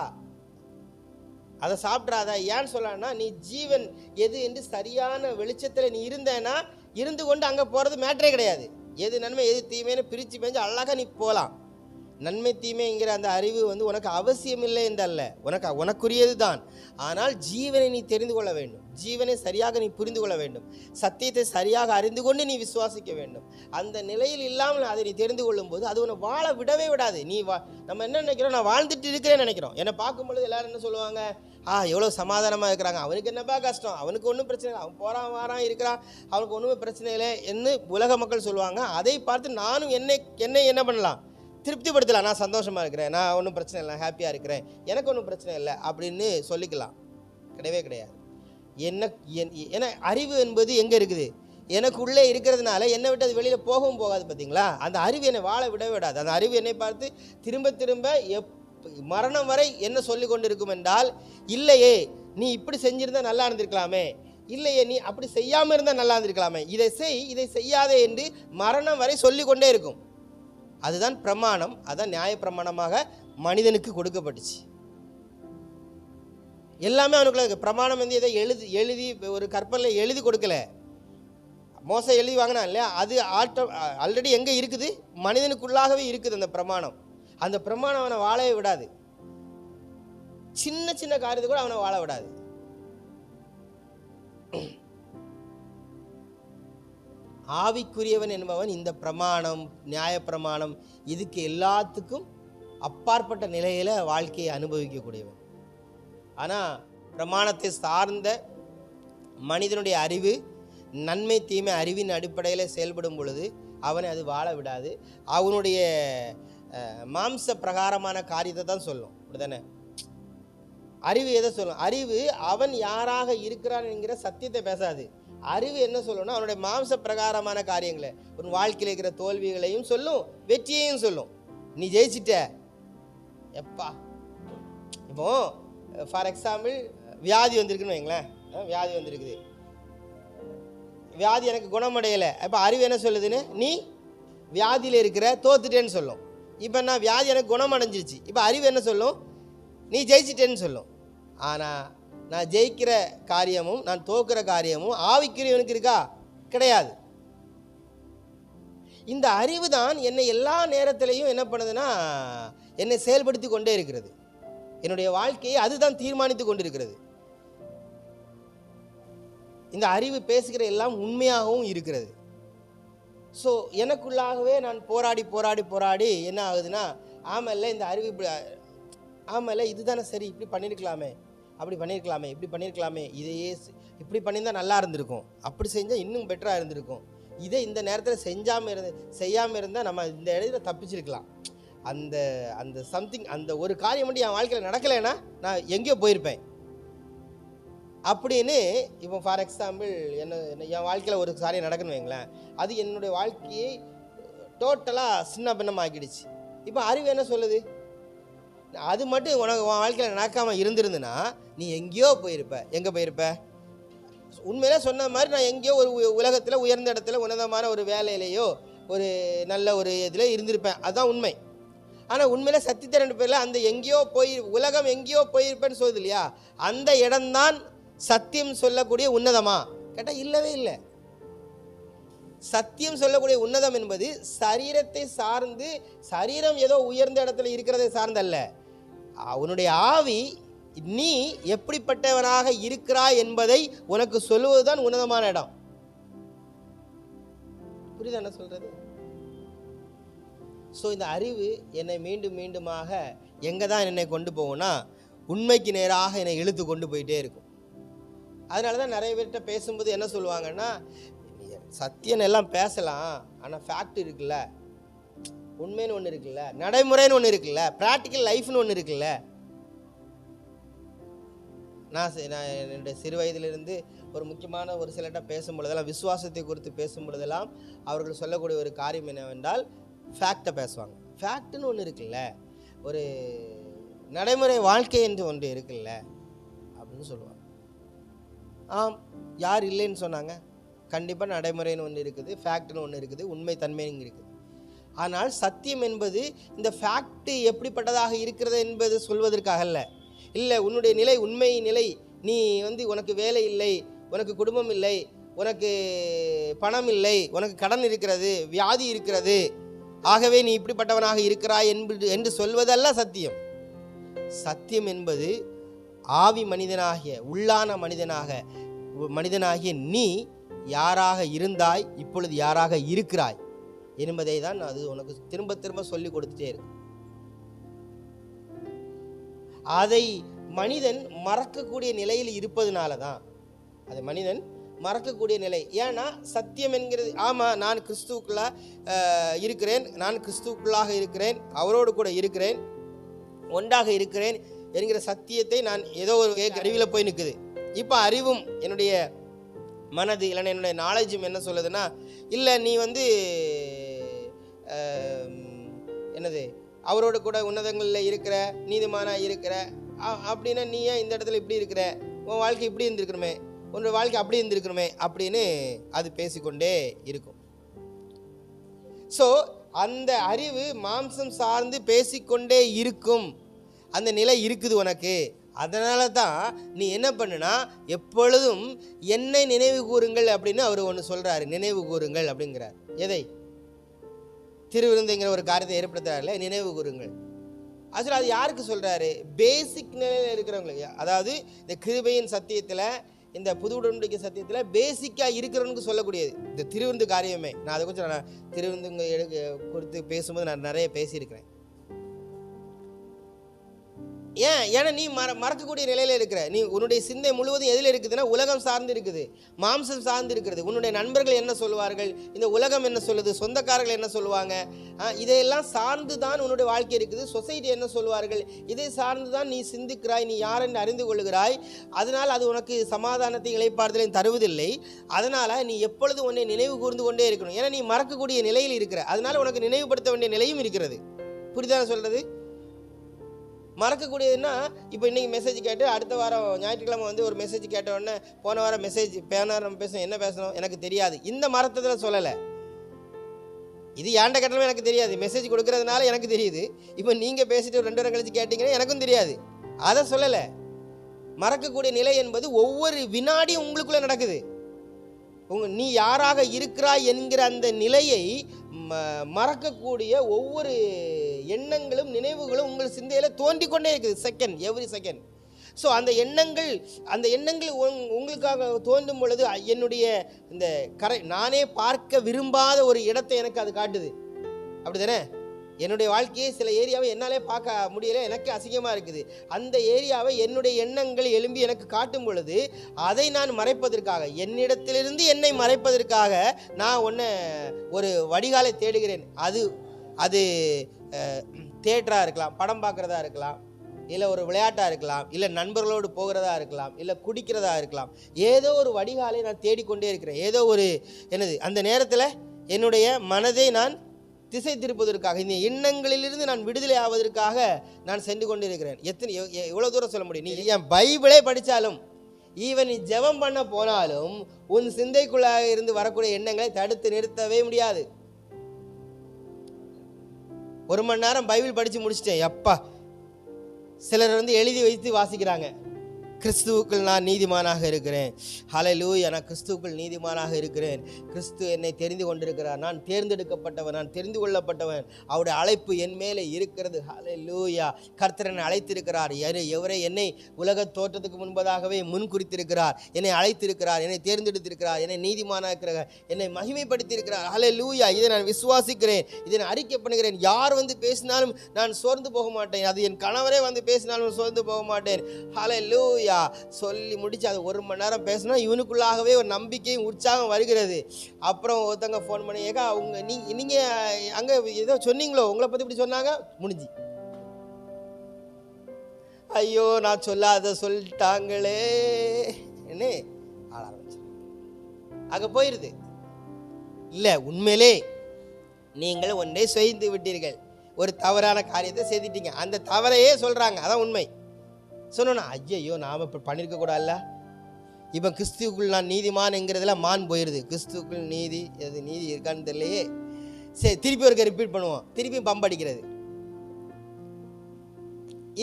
அதை சாப்பிட்றாத. ஏன்னு சொல்லனா, நீ ஜீவன் எது என்று சரியான வெளிச்சத்தில் நீ இருந்தேன்னா இருந்து கொண்டு அங்கே போகிறது மேட்டரே கிடையாது. எது நன்மை எது தீமைன்னு பிரித்து பேஞ்சு அழகாக நீ போகலாம். நன்மை தீமைங்கிற அந்த அறிவு வந்து உனக்கு அவசியம் இல்லை என்றல்ல, உனக்குரியது தான். ஆனால் ஜீவனை நீ தெரிந்து கொள்ள வேண்டும், ஜீவனை சரியாக நீ புரிந்து கொள்ள வேண்டும், சத்தியத்தை சரியாக அறிந்து கொண்டு நீ விசுவாசிக்க வேண்டும். அந்த நிலையில் இல்லாமல் அதை நீ தெரிந்து கொள்ளும் போது அது உன்னை வாழ விடவே விடாது. நம்ம என்ன நினைக்கிறோம், நான் வாழ்ந்துட்டு இருக்கிறேன்னு நினைக்கிறோம். என்னை பார்க்கும்பொழுது எல்லாரும் என்ன சொல்லுவாங்க, எவ்வளோ சமாதானமாக இருக்கிறாங்க, அவனுக்கு என்னப்பா கஷ்டம், அவனுக்கு ஒன்றும் பிரச்சனை இல்லை, அவன் போகிறான் வாரான் இருக்கிறான், அவனுக்கு ஒன்றுமே பிரச்சனை இல்லை என்று உலக மக்கள் சொல்லுவாங்க. அதை பார்த்து நானும் என்னை என்ன பண்ணலாம், திருப்திப்படுத்தலாம். நான் சந்தோஷமாக இருக்கிறேன், நான் ஒன்றும் பிரச்சனை இல்லை, ஹாப்பியாக இருக்கிறேன், எனக்கு ஒன்றும் பிரச்சனை இல்லை அப்படின்னு சொல்லிக்கலாம். கிடையவே கிடையாது. ஏன்னா அறிவு என்பது எங்கே இருக்குது, எனக்குள்ளே இருக்கிறதுனால என்னை விட்டு அது வெளியில் போகவும் போகாது. பார்த்தீங்களா, அந்த அறிவு என்னை வாழ விடவே விடாது. அந்த அறிவு என்னை பார்த்து திரும்ப திரும்ப மரணம் வரை என்ன சொல்லி கொண்டு இருக்கும் என்றால், இல்லையே நீ இப்படி செஞ்சிருந்தா நல்லா இருந்திருக்கலாமே, இல்லையே நீ அப்படி செய்யாமல் இருந்தால் நல்லா இருந்திருக்கலாமே, இதை செய்யாதே என்று மரணம் வரை சொல்லி கொண்டே இருக்கும். அதுதான் பிரமாணம். அதான் நியாய பிரமாணமாக மனிதனுக்கு கொடுக்கப்பட்டுச்சு. எல்லாமே அவனுக்குள்ள பிரமாணம் வந்து எதை எழுதி ஒரு கற்பனையில் எழுதி கொடுக்கல. மோச எழுதி வாங்கினா இல்லையா, அது ஆல்ரெடி எங்கே இருக்குது, மனிதனுக்குள்ளாகவே இருக்குது அந்த பிரமாணம். அந்த பிரமாணம் அவனை வாழவே விடாது. சின்ன சின்ன காரியத்தை கூட அவனை வாழ விடாது. ஆவிக்குரியவன் என்பவன் இந்த பிரமாணம், நியாய பிரமாணம், இதுக்கு எல்லாத்துக்கும் அப்பாற்பட்ட நிலையில் வாழ்க்கையை அனுபவிக்கக்கூடியவன். ஆனால் பிரமாணத்தை சார்ந்த மனிதனுடைய அறிவு நன்மை தீமை அறிவின் அடிப்படையில் செயல்படும் பொழுது அவனை அது வாழ விடாது. அவனுடைய மாம்ச பிரகாரமான காரியத்தை தான் சொல்லும். அப்படிதானே? அறிவு எதை சொல்லும்? அறிவு அவன் யாராக இருக்கிறான் என்கிற சத்தியத்தை பேசாது. அறிவு என்ன சொல்லணும்னா அவனுடைய மாம்ச பிரகாரமான காரியங்களை, உன் வாழ்க்கையில் இருக்கிற தோல்விகளையும் சொல்லும், வெற்றியையும் சொல்லும். நீ ஜெயிச்சிட்ட எப்பா. இப்போ ஃபார் எக்ஸாம்பிள் வியாதி வந்திருக்குன்னு வைங்களேன், வியாதி வந்திருக்குது, வியாதி எனக்கு குணமடையலை. இப்போ அறிவு என்ன சொல்லுதுன்னு, நீ வியாதியில் இருக்கிற தோத்துட்டேன்னு சொல்லும். இப்போ நான் வியாதி எனக்கு குணமடைஞ்சிருச்சு, இப்போ அறிவு என்ன சொல்லும், நீ ஜெயிச்சிட்டேன்னு சொல்லும். ஆனால் நான் ஜெயிக்கிற காரியமும் நான் தோக்குற காரியமும் ஆவிக்குரியவனுக்கு இருக்கா? கிடையாது. இந்த அறிவு தான் என்னை எல்லா நேரத்திலையும் என்ன பண்ணுதுன்னா என்னை செயல்படுத்தி கொண்டே இருக்கிறது. என்னுடைய வாழ்க்கையை அதுதான் தீர்மானித்து கொண்டிருக்கிறது. இந்த அறிவு பேசுகிற எல்லாம் உண்மையாகவும் இருக்கிறது. ஸோ எனக்குள்ளாகவே நான் போராடி என்ன ஆகுதுன்னா, ஆமாம்ல இந்த அறிவு இப்படி, ஆமாம்ல இதுதானே சரி, இப்படி பண்ணியிருக்கலாமே, அப்படி பண்ணியிருக்கலாமே, இப்படி பண்ணியிருக்கலாமே, இதையே இப்படி பண்ணியிருந்தால் நல்லா இருந்திருக்கும், அப்படி செஞ்சால் இன்னும் பெட்டராக இருந்திருக்கும், இதை இந்த நேரத்தில் செய்யாமல் இருந்தால் நம்ம இந்த இடத்துல தப்பிச்சிருக்கலாம், அந்த அந்த சம்திங் அந்த ஒரு காரியம் மட்டும் என் வாழ்க்கையில் நடக்கலைன்னா நான் எங்கேயோ போயிருப்பேன் அப்படின்னு. இப்போ ஃபார் எக்ஸாம்பிள் என் வாழ்க்கையில் ஒரு காரியம் நடக்குன்னு வைங்களேன், அது என்னுடைய வாழ்க்கையை டோட்டலாக சின்ன பின்னமாக்கிடுச்சு. இப்போ அறிவு என்ன சொல்லுது, அது மட்டும் உன் வாழ்க்கையில் நடக்காமல் இருந்திருந்துன்னா நீ எங்கேயோ போயிருப்ப. எங்கே போயிருப்ப? உண்மையிலே சொன்ன மாதிரி நான் எங்கேயோ ஒரு உலகத்தில் உயர்ந்த இடத்துல உன்னதமான ஒரு வேலையிலேயோ ஒரு நல்ல ஒரு இதில் இருந்திருப்பேன், அதுதான் உண்மை. ஆனால் உண்மையில சத்தியத்தை 2 பேரில் அந்த எங்கேயோ உலகம் எங்கேயோ போயிருப்பேன்னு சொல்லுது இல்லையா, அந்த இடம்தான் சத்தியம் சொல்லக்கூடிய உன்னதமா கேட்டால் இல்லவே இல்லை. சத்தியம் சொல்லக்கூடிய உன்னதம் என்பது சரீரத்தை சார்ந்து, சரீரம் ஏதோ உயர்ந்த இடத்துல இருக்கிறதை சார்ந்தல்ல, உன்னுடைய ஆவி நீ எப்படிப்பட்டவனாக இருக்கிறாய் என்பதை உனக்கு சொல்லுவதுதான் உன்னதமான இடம். புரியுதா என்ன சொல்றது? ஸோ இந்த அறிவு என்னை மீண்டும் மீண்டுமாக எங்கே தான் என்னை கொண்டு போகும்னா உண்மைக்கு நேராக என்னை இழுத்து கொண்டு போயிட்டே இருக்கும். அதனால தான் நிறைய பேர்கிட்ட பேசும்போது என்ன சொல்லுவாங்கன்னா, சத்தியம் எல்லாம் பேசலாம், ஆனால் ஃபேக்ட் இருக்குல்ல, உண்மைன்னு ஒன்று இருக்குல்ல, நடைமுறைன்னு ஒன்று இருக்குல்ல, ப்ராக்டிக்கல் லைஃப்னு ஒன்று இருக்குல்ல. நான் என்னுடைய சிறு வயதிலிருந்து ஒரு முக்கியமான ஒரு சிலர்கிட்ட பேசும்பொழுதெல்லாம், விசுவாசத்தை குறித்து பேசும்பொழுதெல்லாம் அவர்கள் சொல்லக்கூடிய ஒரு காரியம் என்னவென்றால் ஃபேக்டை பேசுவாங்க. ஃபேக்ட்னு ஒன்று இருக்குல்ல, ஒரு நடைமுறை வாழ்க்கை என்று ஒன்று இருக்குல்ல அப்படின்னு சொல்லுவாங்க. ஆம், யார் இல்லைன்னு சொன்னாங்க? கண்டிப்பாக நடைமுறைன்னு ஒன்று இருக்குது, ஃபேக்ட்னு ஒன்று இருக்குது, உண்மை தன்மைன்னு இருக்குது. ஆனால் சத்தியம் என்பது இந்த ஃபேக்ட் எப்படிப்பட்டதாக இருக்கிறது என்பது சொல்வதற்காக இல்லை, உன்னுடைய நிலை உண்மை நிலை, நீ உனக்கு வேலை இல்லை, உனக்கு குடும்பம் இல்லை, உனக்கு பணம் இல்லை, உனக்கு கடன் இருக்கிறது, வியாதி இருக்கிறது, ஆகவே நீ இப்படிப்பட்டவனாக இருக்கிறாய் என்று சொல்வதல்ல சத்தியம். சத்தியம் என்பது ஆவி மனிதனாகிய உள்ளான மனிதனாகிய நீ யாராக இருந்தாய், இப்பொழுது யாராக இருக்கிறாய் என்பதை தான் அது உனக்கு திரும்ப திரும்ப சொல்லி கொடுத்துட்டே இருக்கு. அதை மனிதன் மறக்கக்கூடிய நிலையில் இருப்பதனால தான் அது மனிதன் மறக்கக்கூடிய நிலை. ஏன்னா சத்தியம் என்கிறது, ஆமாம் நான் கிறிஸ்துவுக்குள்ள இருக்கிறேன், நான் கிறிஸ்துவுக்குள்ளாக இருக்கிறேன், அவரோடு கூட இருக்கிறேன், ஒன்றாக இருக்கிறேன் என்கிற சத்தியத்தை நான் ஏதோ ஒரு அறிவில் போய் நிற்குது. இப்போ அறிவும் என்னுடைய மனது இல்லைன்னா என்னுடைய நாலேஜும் என்ன சொல்லுதுன்னா, இல்லை நீ என்னது அவரோடு கூட உன்னதங்களில் இருக்கிற, நீதிமானாக இருக்கிற, அப்படின்னா நீ ஏன் இந்த இடத்துல இப்படி இருக்கிற, உன் வாழ்க்கை இப்படி இருந்திருக்கணுமே, உன்னோட வாழ்க்கை அப்படி இருந்திருக்கணுமே அப்படின்னு அது பேசிக்கொண்டே இருக்கும். ஸோ அந்த அறிவு மாம்சம் சார்ந்து பேசிக்கொண்டே இருக்கும், அந்த நிலை இருக்குது உனக்கு. அதனால தான் நீ என்ன பண்ணுனா எப்பொழுதும் என்னை நினைவு கூறுங்கள் அப்படின்னு அவர் ஒன்று சொல்கிறாரு. நினைவு கூறுங்கள் அப்படிங்கிறார். எதை? திருவிருந்துங்கிற ஒரு காரியத்தை ஏற்படுத்துறாருல, நினைவு கூறுங்கள். ஆக்சுவலாக அது யாருக்கு சொல்கிறாரு? பேசிக் நிலையில் இருக்கிறவங்களுக்கு. அதாவது இந்த கிருபையின் சத்தியத்தில், இந்த புது உடன்படிக்கை சத்தியத்தில் பேசிக்காக இருக்கிறவனுக்கு சொல்லக்கூடியது இந்த திருவிருந்து காரியமே. நான் அதை கொஞ்சம் திருவிருந்துங்க குறித்து பேசும்போது நான் நிறைய பேசியிருக்கிறேன். ஏன்னா நீ மறக்கக்கூடிய நிலையில் இருக்கிற, நீ உன்னுடைய சிந்தை முழுவதும் எதில் இருக்குதுன்னா உலகம் சார்ந்து இருக்குது, மாம்சம் சார்ந்து இருக்கிறது. உன்னுடைய நண்பர்கள் என்ன சொல்லுவார்கள், இந்த உலகம் என்ன சொல்லுது, சொந்தக்காரர்கள் என்ன சொல்லுவாங்க, இதையெல்லாம் சார்ந்து தான் உன்னுடைய வாழ்க்கை இருக்குது. சொசைட்டி என்ன சொல்வார்கள், இதை சார்ந்து தான் நீ சிந்திக்கிறாய், நீ யார் என்று அறிந்து கொள்கிறாய். அதனால் அது உனக்கு சமாதானத்தை இளைப்பாறுதலையும் தருவதில்லை. அதனால் நீ எப்பொழுது உன்னை நினைவு கூர்ந்து கொண்டே இருக்கணும். ஏன்னா நீ மறக்கக்கூடிய நிலையில் இருக்கிற, அதனால் உனக்கு நினைவுபடுத்த வேண்டிய நிலையும் இருக்கிறது. புரிதான சொல்கிறது? மறக்கக்கூடியதுன்னா, இப்போ இன்றைக்கி மெசேஜ் கேட்டு அடுத்த வாரம் ஞாயிற்றுக்கிழமை ஒரு மெசேஜ் கேட்ட உடனே போன வாரம் மெசேஜ் நம்ம பேசணும், என்ன பேசணும் எனக்கு தெரியாது, இந்த மரத்தத்தில் சொல்லலை. இது ஏண்ட கேட்டாலும் எனக்கு தெரியாது, மெசேஜ் கொடுக்கறதுனால எனக்கு தெரியுது. இப்போ நீங்கள் பேசிட்டு 2 வாரம் கழிச்சு கேட்டிங்கன்னா எனக்கும் தெரியாது, அதை சொல்லலை. மறக்கக்கூடிய நிலை என்பது ஒவ்வொரு வினாடியும் உங்களுக்குள்ளே நடக்குது. நீ யாராக இருக்கிறாய் என்கிற அந்த நிலையை மறக்கக்கூடிய ஒவ்வொரு எண்ணங்களும் நினைவுகளும் உங்கள் சிந்தையில் தோன்றிக்கொண்டே இருக்குது, எவ்ரி செகண்ட். ஸோ அந்த எண்ணங்கள் உங்களுக்காக தோன்றும் பொழுது என்னுடைய இந்த நானே பார்க்க விரும்பாத ஒரு இடத்தை எனக்கு அது காட்டுது. அப்படி தானே? என்னுடைய வாழ்க்கையை சில ஏரியாவை என்னாலே பார்க்க முடியலை, எனக்கு அசிங்கமாக இருக்குது. அந்த ஏரியாவை என்னுடைய எண்ணங்கள் எழும்பி எனக்கு காட்டும் பொழுது அதை நான் மறைப்பதற்காக, என்னிடத்திலிருந்து என்னை மறைப்பதற்காக நான் ஒரு வடிகாலை தேடுகிறேன். அது தியேட்டராக இருக்கலாம், படம் பார்க்குறதா இருக்கலாம், இல்லை ஒரு விளையாட்டாக இருக்கலாம், இல்லை நண்பர்களோடு போகிறதா இருக்கலாம், இல்லை குடிக்கிறதா இருக்கலாம். ஏதோ ஒரு வடிகாலை நான் தேடிக்கொண்டே இருக்கிறேன். ஏதோ ஒரு அந்த நேரத்தில் என்னுடைய மனதை நான் திசை திருப்பதற்காக, இந்த எண்ணங்களிலிருந்து நான் விடுதலை ஆவதற்காக நான் சென்று கொண்டு இருக்கிறேன். எவ்வளோ தூரம் சொல்ல முடியும்? நீ என் பைபிளே படித்தாலும், ஈவன் நீ ஜெபம் பண்ண போனாலும் உன் சிந்தைக்குள்ளாக இருந்து வரக்கூடிய எண்ணங்களை தடுத்து நிறுத்தவே முடியாது. 1 மணி நேரம் பைபிள் படித்து முடிச்சிட்டேன், எப்பா சிலர் எழுதி வைத்து வாசிக்கிறாங்க. கிறிஸ்துவுக்குள் நான் நீதிமானாக இருக்கிறேன். ஹல்லேலூயா. நான் கிறிஸ்துவுக்குள் நீதிமானாக இருக்கிறேன். கிறிஸ்து என்னை தெரிந்து கொண்டிருக்கிறார். நான் தேர்ந்தெடுக்கப்பட்டவன், நான் தெரிந்து கொள்ளப்பட்டவன். அவருடைய அழைப்பு என் மேலே இருக்கிறது. ஹல்லேலூயா. கர்த்தர் என்னை அழைத்திருக்கிறார். எவரை என்னை உலக தோற்றத்துக்கு முன்பதாகவே முன் குறித்திருக்கிறார். என்னை அழைத்திருக்கிறார், என்னை தேர்ந்தெடுத்திருக்கிறார், என்னை நீதிமானாக்கிறார், என்னை மகிமைப்படுத்தியிருக்கிறார். ஹல்லேலூயா. இதை நான் விசுவாசிக்கிறேன், இதை நான் அறிக்கை பண்ணுகிறேன். யார் வந்து பேசினாலும் நான் சோர்ந்து போக மாட்டேன். அது என் கணவரே வந்து பேசினாலும் சோர்ந்து போக மாட்டேன். ஹல்லேலூயா. சொல்லி முடிச்சு அது 1 மணி நேரம் பேசினா இவனுக்குள்ளாகவே ஒரு நம்பிக்கையும் உற்சாகம் வருகிறது. அப்புறம் ஒருத்தங்க ஃபோன் பண்ணி ஏக்கா நீங்கள் அங்கே ஏதோ சொன்னீங்களோ, உங்களை பற்றி இப்படி சொன்னாங்க, முடிஞ்சு. ஐயோ நான் சொல்லாத சொல்லிட்டாங்களே என்ன ஆள ஆரம்பிச்சு அங்கே போயிடுது. இல்லை, உண்மையிலே நீங்கள் ஒன்றே செய்து விட்டீர்கள், ஒரு தவறான காரியத்தை செய்துட்டீங்க. அந்த தவறையே சொல்கிறாங்க, அதான் உண்மை. சொன்னோன்னா ஐயோ நாம் இப்போ பண்ணியிருக்க கூடாதுல்ல. இப்போ கிறிஸ்துவுக்குள் நான் நீதிமான்ங்கிறதுல மான் போயிடுது. கிறிஸ்துவுக்குள் நீதி எது நீதி இருக்கான்னு தெரியலையே. சரி, திருப்பி ஒருக்க ரிப்பீட் பண்ணுவோம், திருப்பி பம்ப் அடிக்கிறது.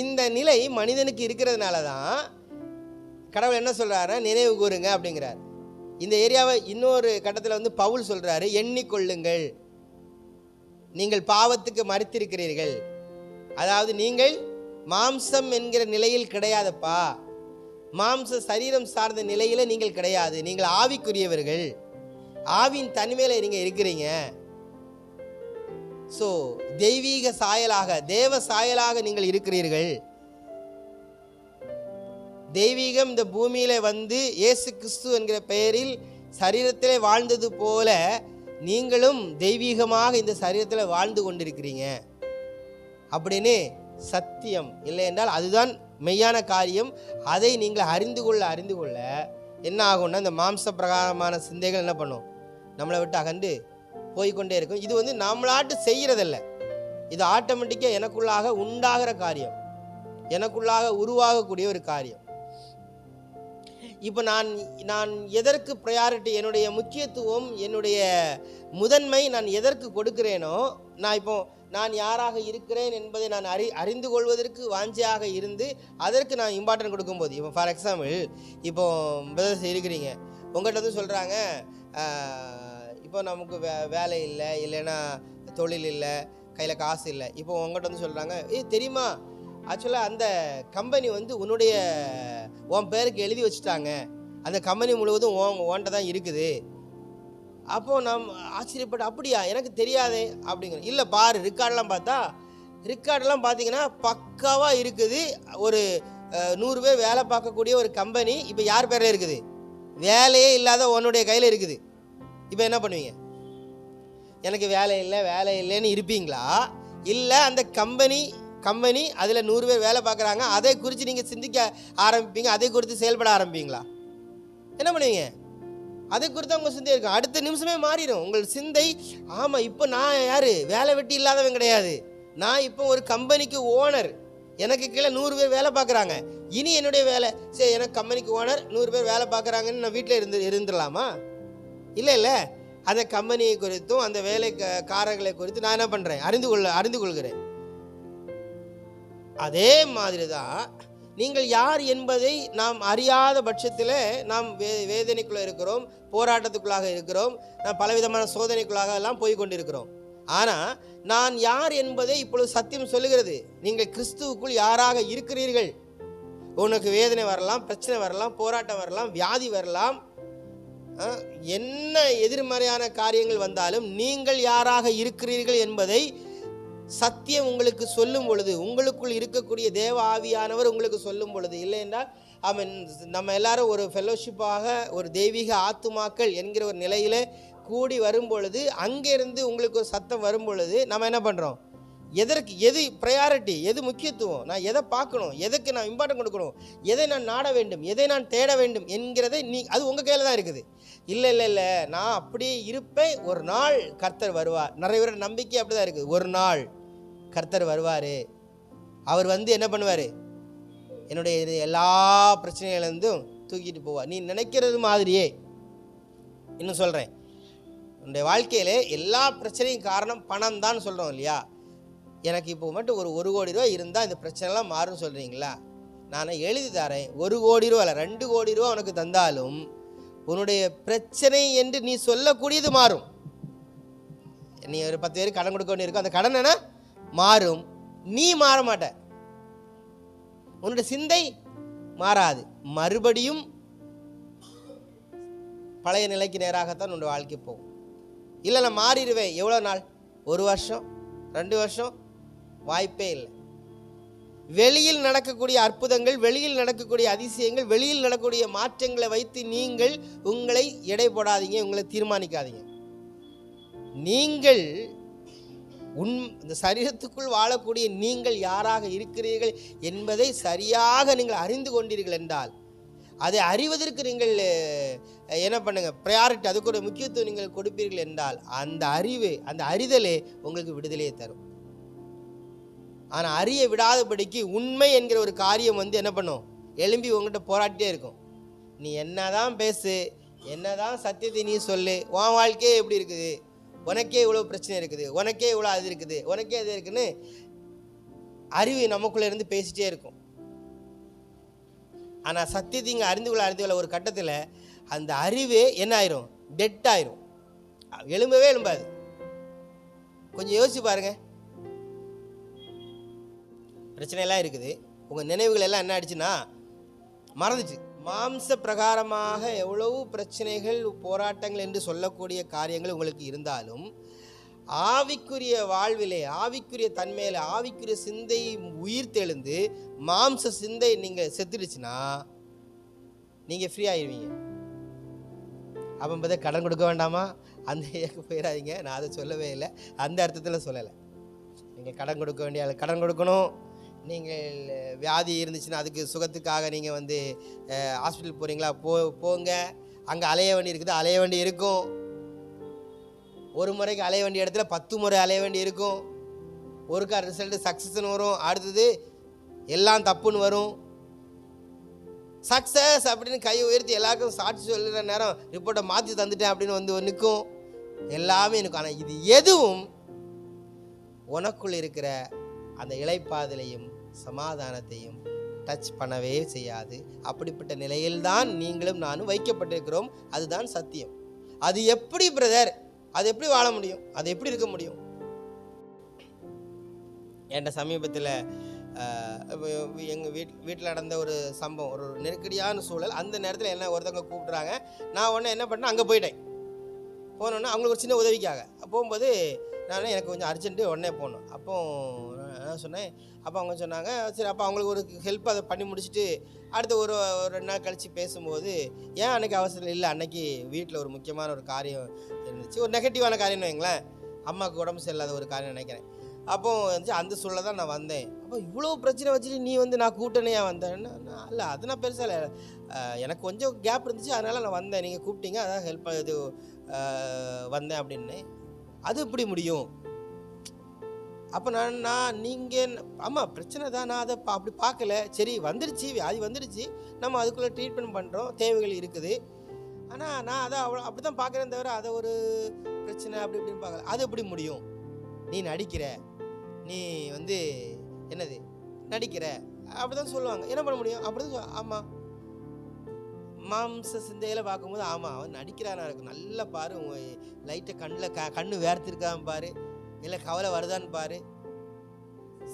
இந்த நிலை மனிதனுக்கு இருக்கிறதுனால தான் கடவுள் என்ன சொல்கிறாரு, நினைவு கூறுங்க அப்படிங்கிறார். இந்த ஏரியாவை இன்னொரு கட்டத்தில் வந்து பவுல் சொல்கிறாரு, எண்ணிக்கொள்ளுங்கள் நீங்கள் பாவத்துக்கு மரித்திருக்கிறீர்கள். அதாவது நீங்கள் மாம்சம் என்கிற நிலையில் கிடையாதப்பா, மாம்ச சரீரம் சார்ந்த நிலையில் நீங்கள் கிடையாது. நீங்கள் ஆவிக்குரியவர்கள், ஆவின் தனிமையில் நீங்கள் இருக்கிறீங்க. ஸோ தெய்வீக சாயலாக, தேவ சாயலாக நீங்கள் இருக்கிறீர்கள். தெய்வீகம் இந்த பூமியில வந்து இயேசு கிறிஸ்து என்கிற பெயரில் சரீரத்திலே வாழ்ந்தது போல நீங்களும் தெய்வீகமாக இந்த சரீரத்தில் வாழ்ந்து கொண்டிருக்கிறீங்க அப்படின்னு சத்தியம். இல்லை என்றால் அதுதான் மெய்யான காரியம். அதை நீங்கள் அறிந்து கொள்ள என்ன ஆகும்னா, இந்த மாம்ச பிரகாரமான சிந்தைகள் என்ன பண்ணும், நம்மளை விட்டு அகன்று போய்கொண்டே இருக்கும். இது வந்து நம்மளாட்டு செய்கிறதில்ல, இது ஆட்டோமேட்டிக்காக எனக்குள்ளாக உண்டாகிற காரியம், எனக்குள்ளாக உருவாகக்கூடிய ஒரு காரியம். இப்போ நான் எதற்கு ப்ரையாரிட்டி, என்னுடைய முக்கியத்துவம், என்னுடைய முதன்மை நான் எதற்கு கொடுக்கிறேனோ, நான் யாராக இருக்கிறேன் என்பதை நான் அறிந்து கொள்வதற்கு வாஞ்சையாக இருந்து அதற்கு நான் இம்பார்ட்டன்ட் கொடுக்கும்போது, இப்போ ஃபார் எக்ஸாம்பிள் இப்போ பிரதர்ஸ் இருக்கிறீங்க, உங்கள்கிட்ட வந்து சொல்கிறாங்க இப்போ நமக்கு வேலை இல்லை, இல்லைன்னா தொழில் இல்லை, கையில் காசு இல்லை. இப்போ உங்கள்கிட்ட வந்து சொல்கிறாங்க, தெரியுமா ஆக்சுவலாக அந்த கம்பெனி வந்து உன் பேருக்கு எழுதி வச்சுட்டாங்க, அந்த கம்பெனி முழுவதும் ஓன்ட்ட தான் இருக்குது. அப்போது நாம் ஆச்சரியப்பட்டு, அப்படியா எனக்கு தெரியாதே அப்படிங்கிற. இல்லை பாரு, ரெக்கார்டெலாம் பார்த்தீங்கன்னா பக்காவாக இருக்குது. ஒரு 100 பேர் வேலை பார்க்கக்கூடிய ஒரு கம்பெனி இப்போ யார் பேரில் இருக்குது, வேலையே இல்லாத உன்னுடைய கையில் இருக்குது. இப்போ என்ன பண்ணுவீங்க? எனக்கு வேலை இல்லைன்னு இருப்பீங்களா? இல்லை அந்த கம்பெனி அதில் 100 பேர் வேலை பார்க்குறாங்க, அதை குறித்து நீங்கள் சிந்திக்க ஆரம்பிப்பீங்க, அதை குறித்து செயல்பட ஆரம்பிப்பீங்களா? என்ன பண்ணுவீங்க? அதை குறித்து உங்கள் சிந்தை இருக்கும், அடுத்த நிமிஷமே மாறிடும் உங்கள் சிந்தை. ஆமாம், இப்போ நான் யார், வேலை வெட்டி இல்லாதவன் கிடையாது, நான் இப்போ ஒரு கம்பெனிக்கு ஓனர், எனக்கு கீழே 100 பேர் வேலை பார்க்குறாங்க. இனி என்னுடைய வேலை சரி, எனக்கு கம்பெனிக்கு ஓனர் 100 பேர் வேலை பார்க்குறாங்கன்னு நான் வீட்டில் இருந்துடலாமா? இல்லை, அந்த கம்பெனியை குறித்தும் அந்த வேலைக்காரர்களை குறித்து நான் என்ன பண்ணுறேன், அறிந்து கொள்கிறேன். அதே மாதிரி தான் நீங்கள் யார் என்பதை நாம் அறியாத பட்சத்தில் நாம் வேதனைக்குள்ளே இருக்கிறோம், போராட்டத்துக்குள்ளாக இருக்கிறோம், நாம் பலவிதமான சோதனைக்குள்ளாக எல்லாம் போய் கொண்டிருக்கிறோம். ஆனால் நான் யார் என்பதை இப்பொழுது சத்தியம் சொல்லுகிறது. நீங்கள் கிறிஸ்துவுக்குள் யாராக இருக்கிறீர்கள். உனக்கு வேதனை வரலாம், பிரச்சனை வரலாம், போராட்டம் வரலாம், வியாதி வரலாம், என்ன எதிர்மறையான காரியங்கள் வந்தாலும் நீங்கள் யாராக இருக்கிறீர்கள் என்பதை சத்தியம் உங்களுக்கு சொல்லும் பொழுது, உங்களுக்குள் இருக்கக்கூடிய தேவ ஆவியானவர் உங்களுக்கு சொல்லும் பொழுது, இல்லை என்றால் நம்ம எல்லாரும் ஒரு ஃபெல்லோஷிப்பாக ஒரு தெய்வீக ஆத்துமாக்கள் என்கிற ஒரு நிலையில் கூடி வரும் பொழுது, அங்கேருந்து உங்களுக்கு ஒரு சத்தம் வரும் பொழுது நம்ம என்ன பண்ணுறோம், எது ப்ரையாரிட்டி, எது முக்கியத்துவம், நான் எதை பார்க்கணும், எதுக்கு நான் இம்பார்ட்டன்ட் கொடுக்கணும், எதை நான் நாட வேண்டும், எதை நான் தேட வேண்டும் என்கிறதை அது உங்கள் கையில் தான் இருக்குது. இல்லை நான் அப்படியே இருப்பேன், ஒரு நாள் கர்த்தர் வருவார். நிறைய பேர் நம்பிக்கை அப்படி தான் இருக்குது. ஒரு நாள் கர்த்தர் வருவார், அவர் வந்து என்ன பண்ணுவார், என்னுடைய எல்லா பிரச்சனைகளிலிருந்தும் தூக்கிட்டு போவார். நீ நினைக்கிறது மாதிரியே, இன்னும் சொல்கிறேன், உன்னுடைய வாழ்க்கையில் எல்லா பிரச்சனையும் காரணம் பணம் தான் சொல்கிறோம் இல்லையா? எனக்கு இப்போ மட்டும் ஒரு 1 கோடி ரூபாய் இருந்தால் இந்த பிரச்சனைலாம் மாறும்னு சொல்கிறீங்களா? நான் எழுதி தரேன், 1,00,00,000 ரூபா இல்லை 2,00,00,000 ரூபா உனக்கு தந்தாலும் உன்னுடைய பிரச்சனை என்று நீ சொல்லக்கூடியது மாறும். நீ ஒரு 10 பேருக்கு கடன் கொடுக்க வேண்டியிருக்கும், அந்த கடன் என்ன மாறும். நீ மாற மாட்ட, உன்னுடைய சிந்தை மாறாது. மறுபடியும் பழைய நிலைக்கு நேராகத்தான் உன்னுடைய வாழ்க்கை போகும். இல்லை நான் மாறிடுவேன். எவ்வளோ நாள்? 1 வருஷம், 2 வருஷம்? வாய்ப்பே இல்லை. வெளியில் நடக்கக்கூடிய அற்புதங்கள், வெளியில் நடக்கக்கூடிய அதிசயங்கள், வெளியில் நடக்கக்கூடிய மாற்றங்களை வைத்து நீங்கள் உங்களை எடை போடாதீங்க, உங்களை தீர்மானிக்காதீங்க. நீங்கள் இந்த சரீரத்துக்குள் வாழக்கூடிய நீங்கள் யாராக இருக்கிறீர்கள் என்பதை சரியாக நீங்கள் அறிந்து கொண்டீர்கள் என்றால், அதை அறிவதற்கு நீங்கள் என்ன பண்ணுங்க, ப்ரையாரிட்டி, அதுக்கு ஒரு முக்கியத்துவம் நீங்கள் கொடுப்பீர்கள் என்றால், அந்த அறிவு, அந்த அறிதலே உங்களுக்கு விடுதலையை தரும். ஆனால் அறிய விடாதபடிக்கு உண்மை என்கிற ஒரு காரியம் என்ன பண்ணும், எழும்பி உங்கள்கிட்ட போராட்டிட்டே இருக்கும். நீ என்னதான் பேசு, என்னதான் சத்தியத்தை நீ சொல்லு, உன் வாழ்க்கையே எப்படி இருக்குது, உனக்கே இவ்வளோ பிரச்சனை இருக்குது, உனக்கே இவ்வளோ அது இருக்குது, உனக்கே அது இருக்குன்னு அறிவு நமக்குள்ளே இருந்து பேசிட்டே இருக்கும். ஆனால் சத்தியத்தை இங்கே அறிந்து கொள்ள ஒரு கட்டத்தில் அந்த அறிவே என்ன ஆயிரும், டெட் ஆயிரும், எழும்பவே எழும்பாது. கொஞ்சம் யோசிச்சு பாருங்க. பிரச்சனையெல்லாம் இருக்குது, உங்கள் நினைவுகள் எல்லாம் என்ன ஆயிடுச்சுன்னா மறந்துச்சு. மாம்ச பிரகாரமாக எவ்வளவு பிரச்சனைகள், போராட்டங்கள் என்று சொல்லக்கூடிய காரியங்கள் உங்களுக்கு இருந்தாலும், ஆவிக்குரிய வாழ்விலே, ஆவிக்குரிய தன்மையில், ஆவிக்குரிய சிந்தை உயிர் தெழுந்து மாம்ச சிந்தை நீங்கள் செத்துடுச்சுன்னா நீங்கள் ஃப்ரீ ஆகிடுவீங்க. அப்போ பார்த்தா கடன் கொடுக்க வேண்டாமா, அந்த ஏக்கு போயிடாதீங்க. நான் அதை சொல்லவே இல்லை, அந்த அர்த்தத்தில் சொல்லலை. நீங்கள் கடன் கொடுக்க வேண்டிய கடன் கொடுக்கணும். நீங்கள் வியாதி இருந்துச்சுன்னா அதுக்கு சுகத்துக்காக நீங்கள் ஹாஸ்பிட்டல் போகிறீங்களா, போங்க. அங்கே அலைய வேண்டி இருக்குது, அலைய வேண்டி இருக்கும். ஒரு முறைக்கு அலைய வேண்டிய இடத்துல 10 முறை அலைய வேண்டி இருக்கும். ஒருக்கா ரிசல்ட்டு சக்ஸஸ்ன்னு வரும், அடுத்தது எல்லாம் தப்புன்னு வரும். சக்ஸஸ் அப்படின்னு கையை உயர்த்தி எல்லாருக்கும் சாட்சி சொல்லுற நேரம் ரிப்போர்ட்டை மாற்றி தந்துட்டேன் அப்படின்னு நிற்கும், எல்லாமே இருக்கும். ஆனால் இது எதுவும் உனக்குள் இருக்கிற அந்த இளைப்பாதலையும் சமாதானத்தையும் டச் பண்ணவே செய்யாது. அப்படிப்பட்ட நிலையில்தான் நீங்களும் நானும் வைக்கப்பட்டிருக்கிறோம். அதுதான் சத்தியம். அது எப்படி பிரதர், அது எப்படி வாழ முடியும், அது எப்படி இருக்க முடியும்? என்கிட்ட சமீபத்தில் எங்கள் வீட்டில் நடந்த ஒரு சம்பவம், ஒரு நெருக்கடியான சூழல். அந்த நேரத்தில் என்ன ஒருத்தவங்க கூப்பிட்றாங்க. நான் உடனே என்ன பண்ணேன், அங்கே போயிட்டேன். போனோன்னே அவங்களுக்கு ஒரு சின்ன உதவிக்காக போகும்போது நான் எனக்கு கொஞ்சம் அர்ஜென்ட்டு உடனே போகணும். அப்போ நான் சொன்னேன். அப்போ அவங்க சொன்னாங்க சரி. அப்போ அவங்களுக்கு ஒரு ஹெல்ப் அதை பண்ணி முடிச்சுட்டு அடுத்து ஒரு 2 நாள் கழித்து பேசும்போது, ஏன் அன்றைக்கி அவசரம் இல்லை, அன்றைக்கி வீட்டில் ஒரு முக்கியமான ஒரு காரியம் இருந்துச்சு, ஒரு நெகட்டிவான காரியம்னு வைங்களேன், அம்மாவுக்கு உடம்பு சரியில்லாத ஒரு காரியம் நினைக்கிறேன். அப்போ இருந்துச்சு, அந்த சூழலை தான் நான் வந்தேன். அப்போ இவ்வளோ பிரச்சனை வச்சுட்டு நீ நான் கூட்டணையாக வந்தேன்னா, இல்லை அது நான் பெருசாக இல்லை, எனக்கு கொஞ்சம் கேப் இருந்துச்சு, அதனால் நான் வந்தேன், நீங்கள் கூப்பிட்டீங்க, அதான் ஹெல்ப் இது வந்தேன் அப்படின்னு. அது எப்படி முடியும்? அப்போ நீங்கள் ஆமாம் பிரச்சனை தான், நான் அதை அப்படி பார்க்கல. சரி வந்துடுச்சு, வியாதி வந்துடுச்சு, நம்ம அதுக்குள்ளே ட்ரீட்மெண்ட் பண்ணுறோம், தேவைகள் இருக்குது. ஆனால் நான் அதை அப்படி தான் பார்க்குறேன் தவிர அதை ஒரு பிரச்சனை அப்படி இப்படின்னு பார்க்கல. அது எப்படி முடியும்? நீ நடிக்கிற, நீ என்னது நடிக்கிற, அப்படி தான் சொல்லுவாங்க. என்ன பண்ண முடியும்? அப்படி தான். ஆமாம், மாம்ச சிந்தையில் பார்க்கும்போது ஆமாம் அவன் நடிக்கிறானா இருக்கும். நல்லா பாரு, லைட்டை கண்ணு வேர்த்திருக்கான்னு பாரு, இல்லை கவலை வருதான்னு பாரு,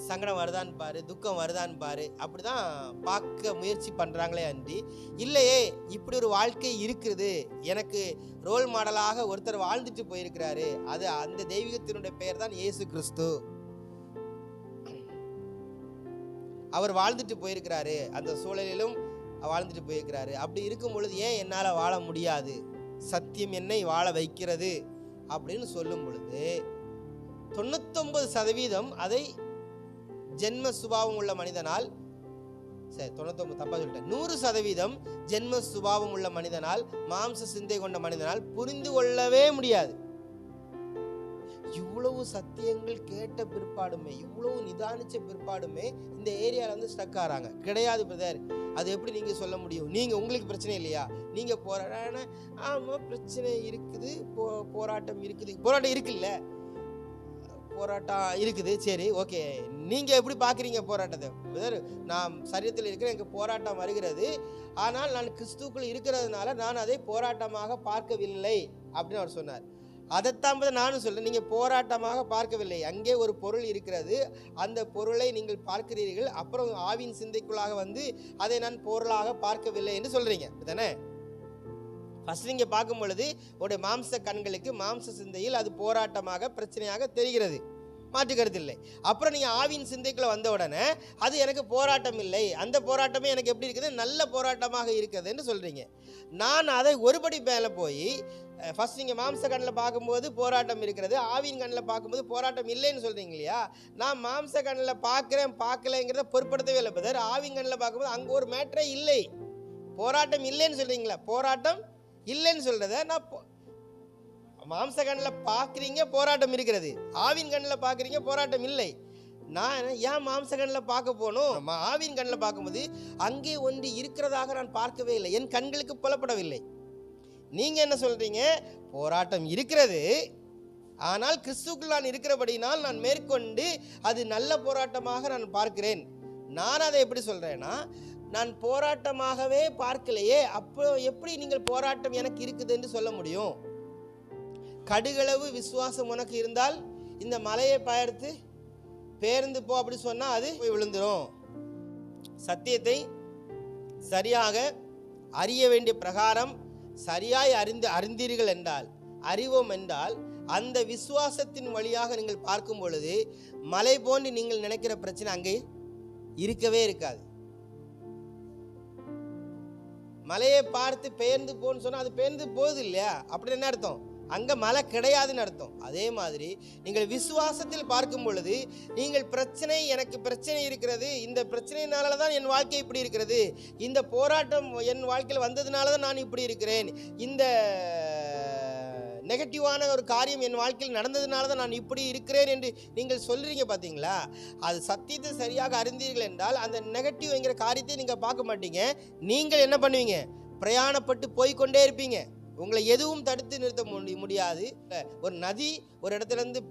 சங்கடம் வருதான்னு பாரு, துக்கம் வருதான்னு பாரு. அப்படி தான் பார்க்க முயற்சி பண்ணுறாங்களே அன்றி, இல்லையே இப்படி ஒரு வாழ்க்கை இருக்குது, எனக்கு ரோல் மாடலாக ஒருத்தர் வாழ்ந்துட்டு போயிருக்கிறாரு, அது அந்த தெய்வீகத்தினுடைய பெயர் தான் இயேசு கிறிஸ்து. அவர் வாழ்ந்துட்டு போயிருக்கிறாரு, அந்த சூழலிலும் வாழ்ந்துட்டு போயிருக்கிறாரு. அப்படி இருக்கும் பொழுது ஏன் என்னால் வாழ முடியாது, சத்தியம் என்னை வாழ வைக்கிறது அப்படின்னு சொல்லும் பொழுது 99% அதை ஜென்ம சுபாவம் உள்ள மனிதனால், சரி 99 தப்பா சொல்லிட்டேன், 100% ஜென்ம சுபாவம் உள்ள மனிதனால், மாம்ச சிந்தை கொண்ட மனிதனால் புரிந்து கொள்ளவே முடியாது. இவ்வளவு சத்தியங்கள் கேட்ட பிற்பாடுமே, இவ்வளவு நிதானிச்ச பிற்பாடுமே இந்த ஏரியாவில் ஸ்டக் ஆகிறாங்க. கிடையாது பிரதர், அது எப்படி நீங்கள் சொல்ல முடியும், நீங்கள் உங்களுக்கு பிரச்சனை இல்லையா, நீங்கள் போராட. ஆமாம் பிரச்சனை இருக்குது, போராட்டம் இருக்குது, போராட்டம் இருக்குல்ல, போராட்டம் இருக்குது. சரி, ஓகே, நீங்கள் எப்படி பார்க்குறீங்க போராட்டத்தை? நான் சரீரத்தில் இருக்கிற எனக்கு போராட்டம் வருகிறது, ஆனால் நான் கிறிஸ்துக்குள் இருக்கிறதுனால நான் அதை போராட்டமாக பார்க்கவில்லை அப்படின்னு அவர் சொன்னார். அதைத்தான் நானும் சொல்கிறேன், நீங்கள் போராட்டமாக பார்க்கவில்லை. அங்கே ஒரு பொருள் இருக்கிறது, அந்த பொருளை நீங்கள் பார்க்கிறீர்கள், அப்புறம் ஆவின் சிந்தைக்குள்ளாக வந்து அதை நான் பொருளாக பார்க்கவில்லை என்று சொல்கிறீங்க, தானே? ஃபஸ்ட் நீங்கள் பார்க்கும் பொழுது உடைய மாம்ச கண்களுக்கு மாம்ச சிந்தையில் அது போராட்டமாக பிரச்சனையாக தெரிகிறது, மாற்று கருத்து இல்லை. அப்புறம் நீங்கள் ஆவின் சிந்தைக்குள்ளே வந்த உடனே அது எனக்கு போராட்டம் இல்லை, அந்த போராட்டமே எனக்கு எப்படி இருக்குது, நல்ல போராட்டமாக இருக்குதுன்னு சொல்கிறீங்க. நான் அதை ஒருபடி மேலே போய் ஃபஸ்ட் நீங்கள் மாம்ச கண்ணில் பார்க்கும்போது போராட்டம் இருக்கிறது, ஆவின் கண்ணில் பார்க்கும்போது போராட்டம் இல்லைன்னு சொல்கிறீங்க இல்லையா? நான் மாம்ச கண்ணில் பார்க்குறேன் பார்க்கலைங்கிறத பொருட்படுத்தவே இல்லை பிரதர். ஆவின் கண்ணில் பார்க்கும்போது அங்கே ஒரு மேட்டரே இல்லை, போராட்டம் இல்லைன்னு சொல்கிறீங்களா? போராட்டம் இல்லைன்னு சொல்கிறத நான் மாம்ச கண்ணில் பார்க்குறீங்க, போராட்டம் இருக்கிறது. ஆவின் கண்ணில் பார்க்குறீங்க, போராட்டம் இல்லை. நான் ஏன் மாம்ச கண்ணில் பார்க்க போகணும்? ஆவின் கண்ணில் பார்க்கும்போது அங்கே ஒன்று இருக்கிறதாக நான் பார்க்கவே இல்லை, என் கண்களுக்கு புலப்படவில்லை. நீங்கள் என்ன சொல்கிறீங்க? போராட்டம் இருக்கிறது, ஆனால் கிறிஸ்துக்குள் நான் இருக்கிறபடினால் நான் மேற்கொண்டு அது நல்ல போராட்டமாக நான் பார்க்கிறேன். நான் அதை எப்படி சொல்கிறேன்னா, நான் போராட்டமாகவே பார்க்கலையே, அப்போ எப்படி நீங்கள் போராட்டம் எனக்கு இருக்குது என்று சொல்ல முடியும்? கடுகளவு விசுவாசம் உனக்கு இருந்தால் இந்த மலையை பேர்ந்து போ அப்படி சொன்னால் அது போய் விழுந்துடும். சத்தியத்தை சரியாக அறிய வேண்டிய பிரகாரம் சரியாய் அறிந்தீர்கள் என்றால், அறிவோம் என்றால், அந்த விசுவாசத்தின் வழியாக நீங்கள் பார்க்கும் பொழுது மலை போன்று நீங்கள் நினைக்கிற பிரச்சனை அங்கே இருக்கவே இருக்காது. மலையை பார்த்து பெயர்ந்து போன்னு சொன்னால் அது பெயர்ந்து போகுது இல்லையா? அப்படி என்ன அர்த்தம்? அங்கே மழை கிடையாதுன்னு அர்த்தம். அதே மாதிரி நீங்கள் விசுவாசத்தில் பார்க்கும் பொழுது நீங்கள் பிரச்சனை, எனக்கு பிரச்சனை இருக்கிறது, இந்த பிரச்சனையினால தான் என் வாழ்க்கை இப்படி இருக்கிறது, இந்த போராட்டம் என் வாழ்க்கையில் வந்ததுனால தான் நான் இப்படி இருக்கிறேன், இந்த நெகட்டிவான ஒரு காரியம் என் வாழ்க்கையில் நடந்ததுனால தான் நான் இப்படி இருக்கிறேன் என்று நீங்கள் சொல்கிறீங்க பார்த்தீங்களா? அது சத்தியத்தை சரியாக அறிந்தீர்கள் என்றால் அந்த நெகட்டிவ்ங்கிற காரியத்தை நீங்கள் பார்க்க மாட்டீங்க. நீங்கள் என்ன பண்ணுவீங்க? பிரயாணப்பட்டு போய்கொண்டே இருப்பீங்க. உங்களை எதுவும் தடுத்து நிறுத்த முடியாது. ஒரு நதி ஒரு இடத்துலேருந்து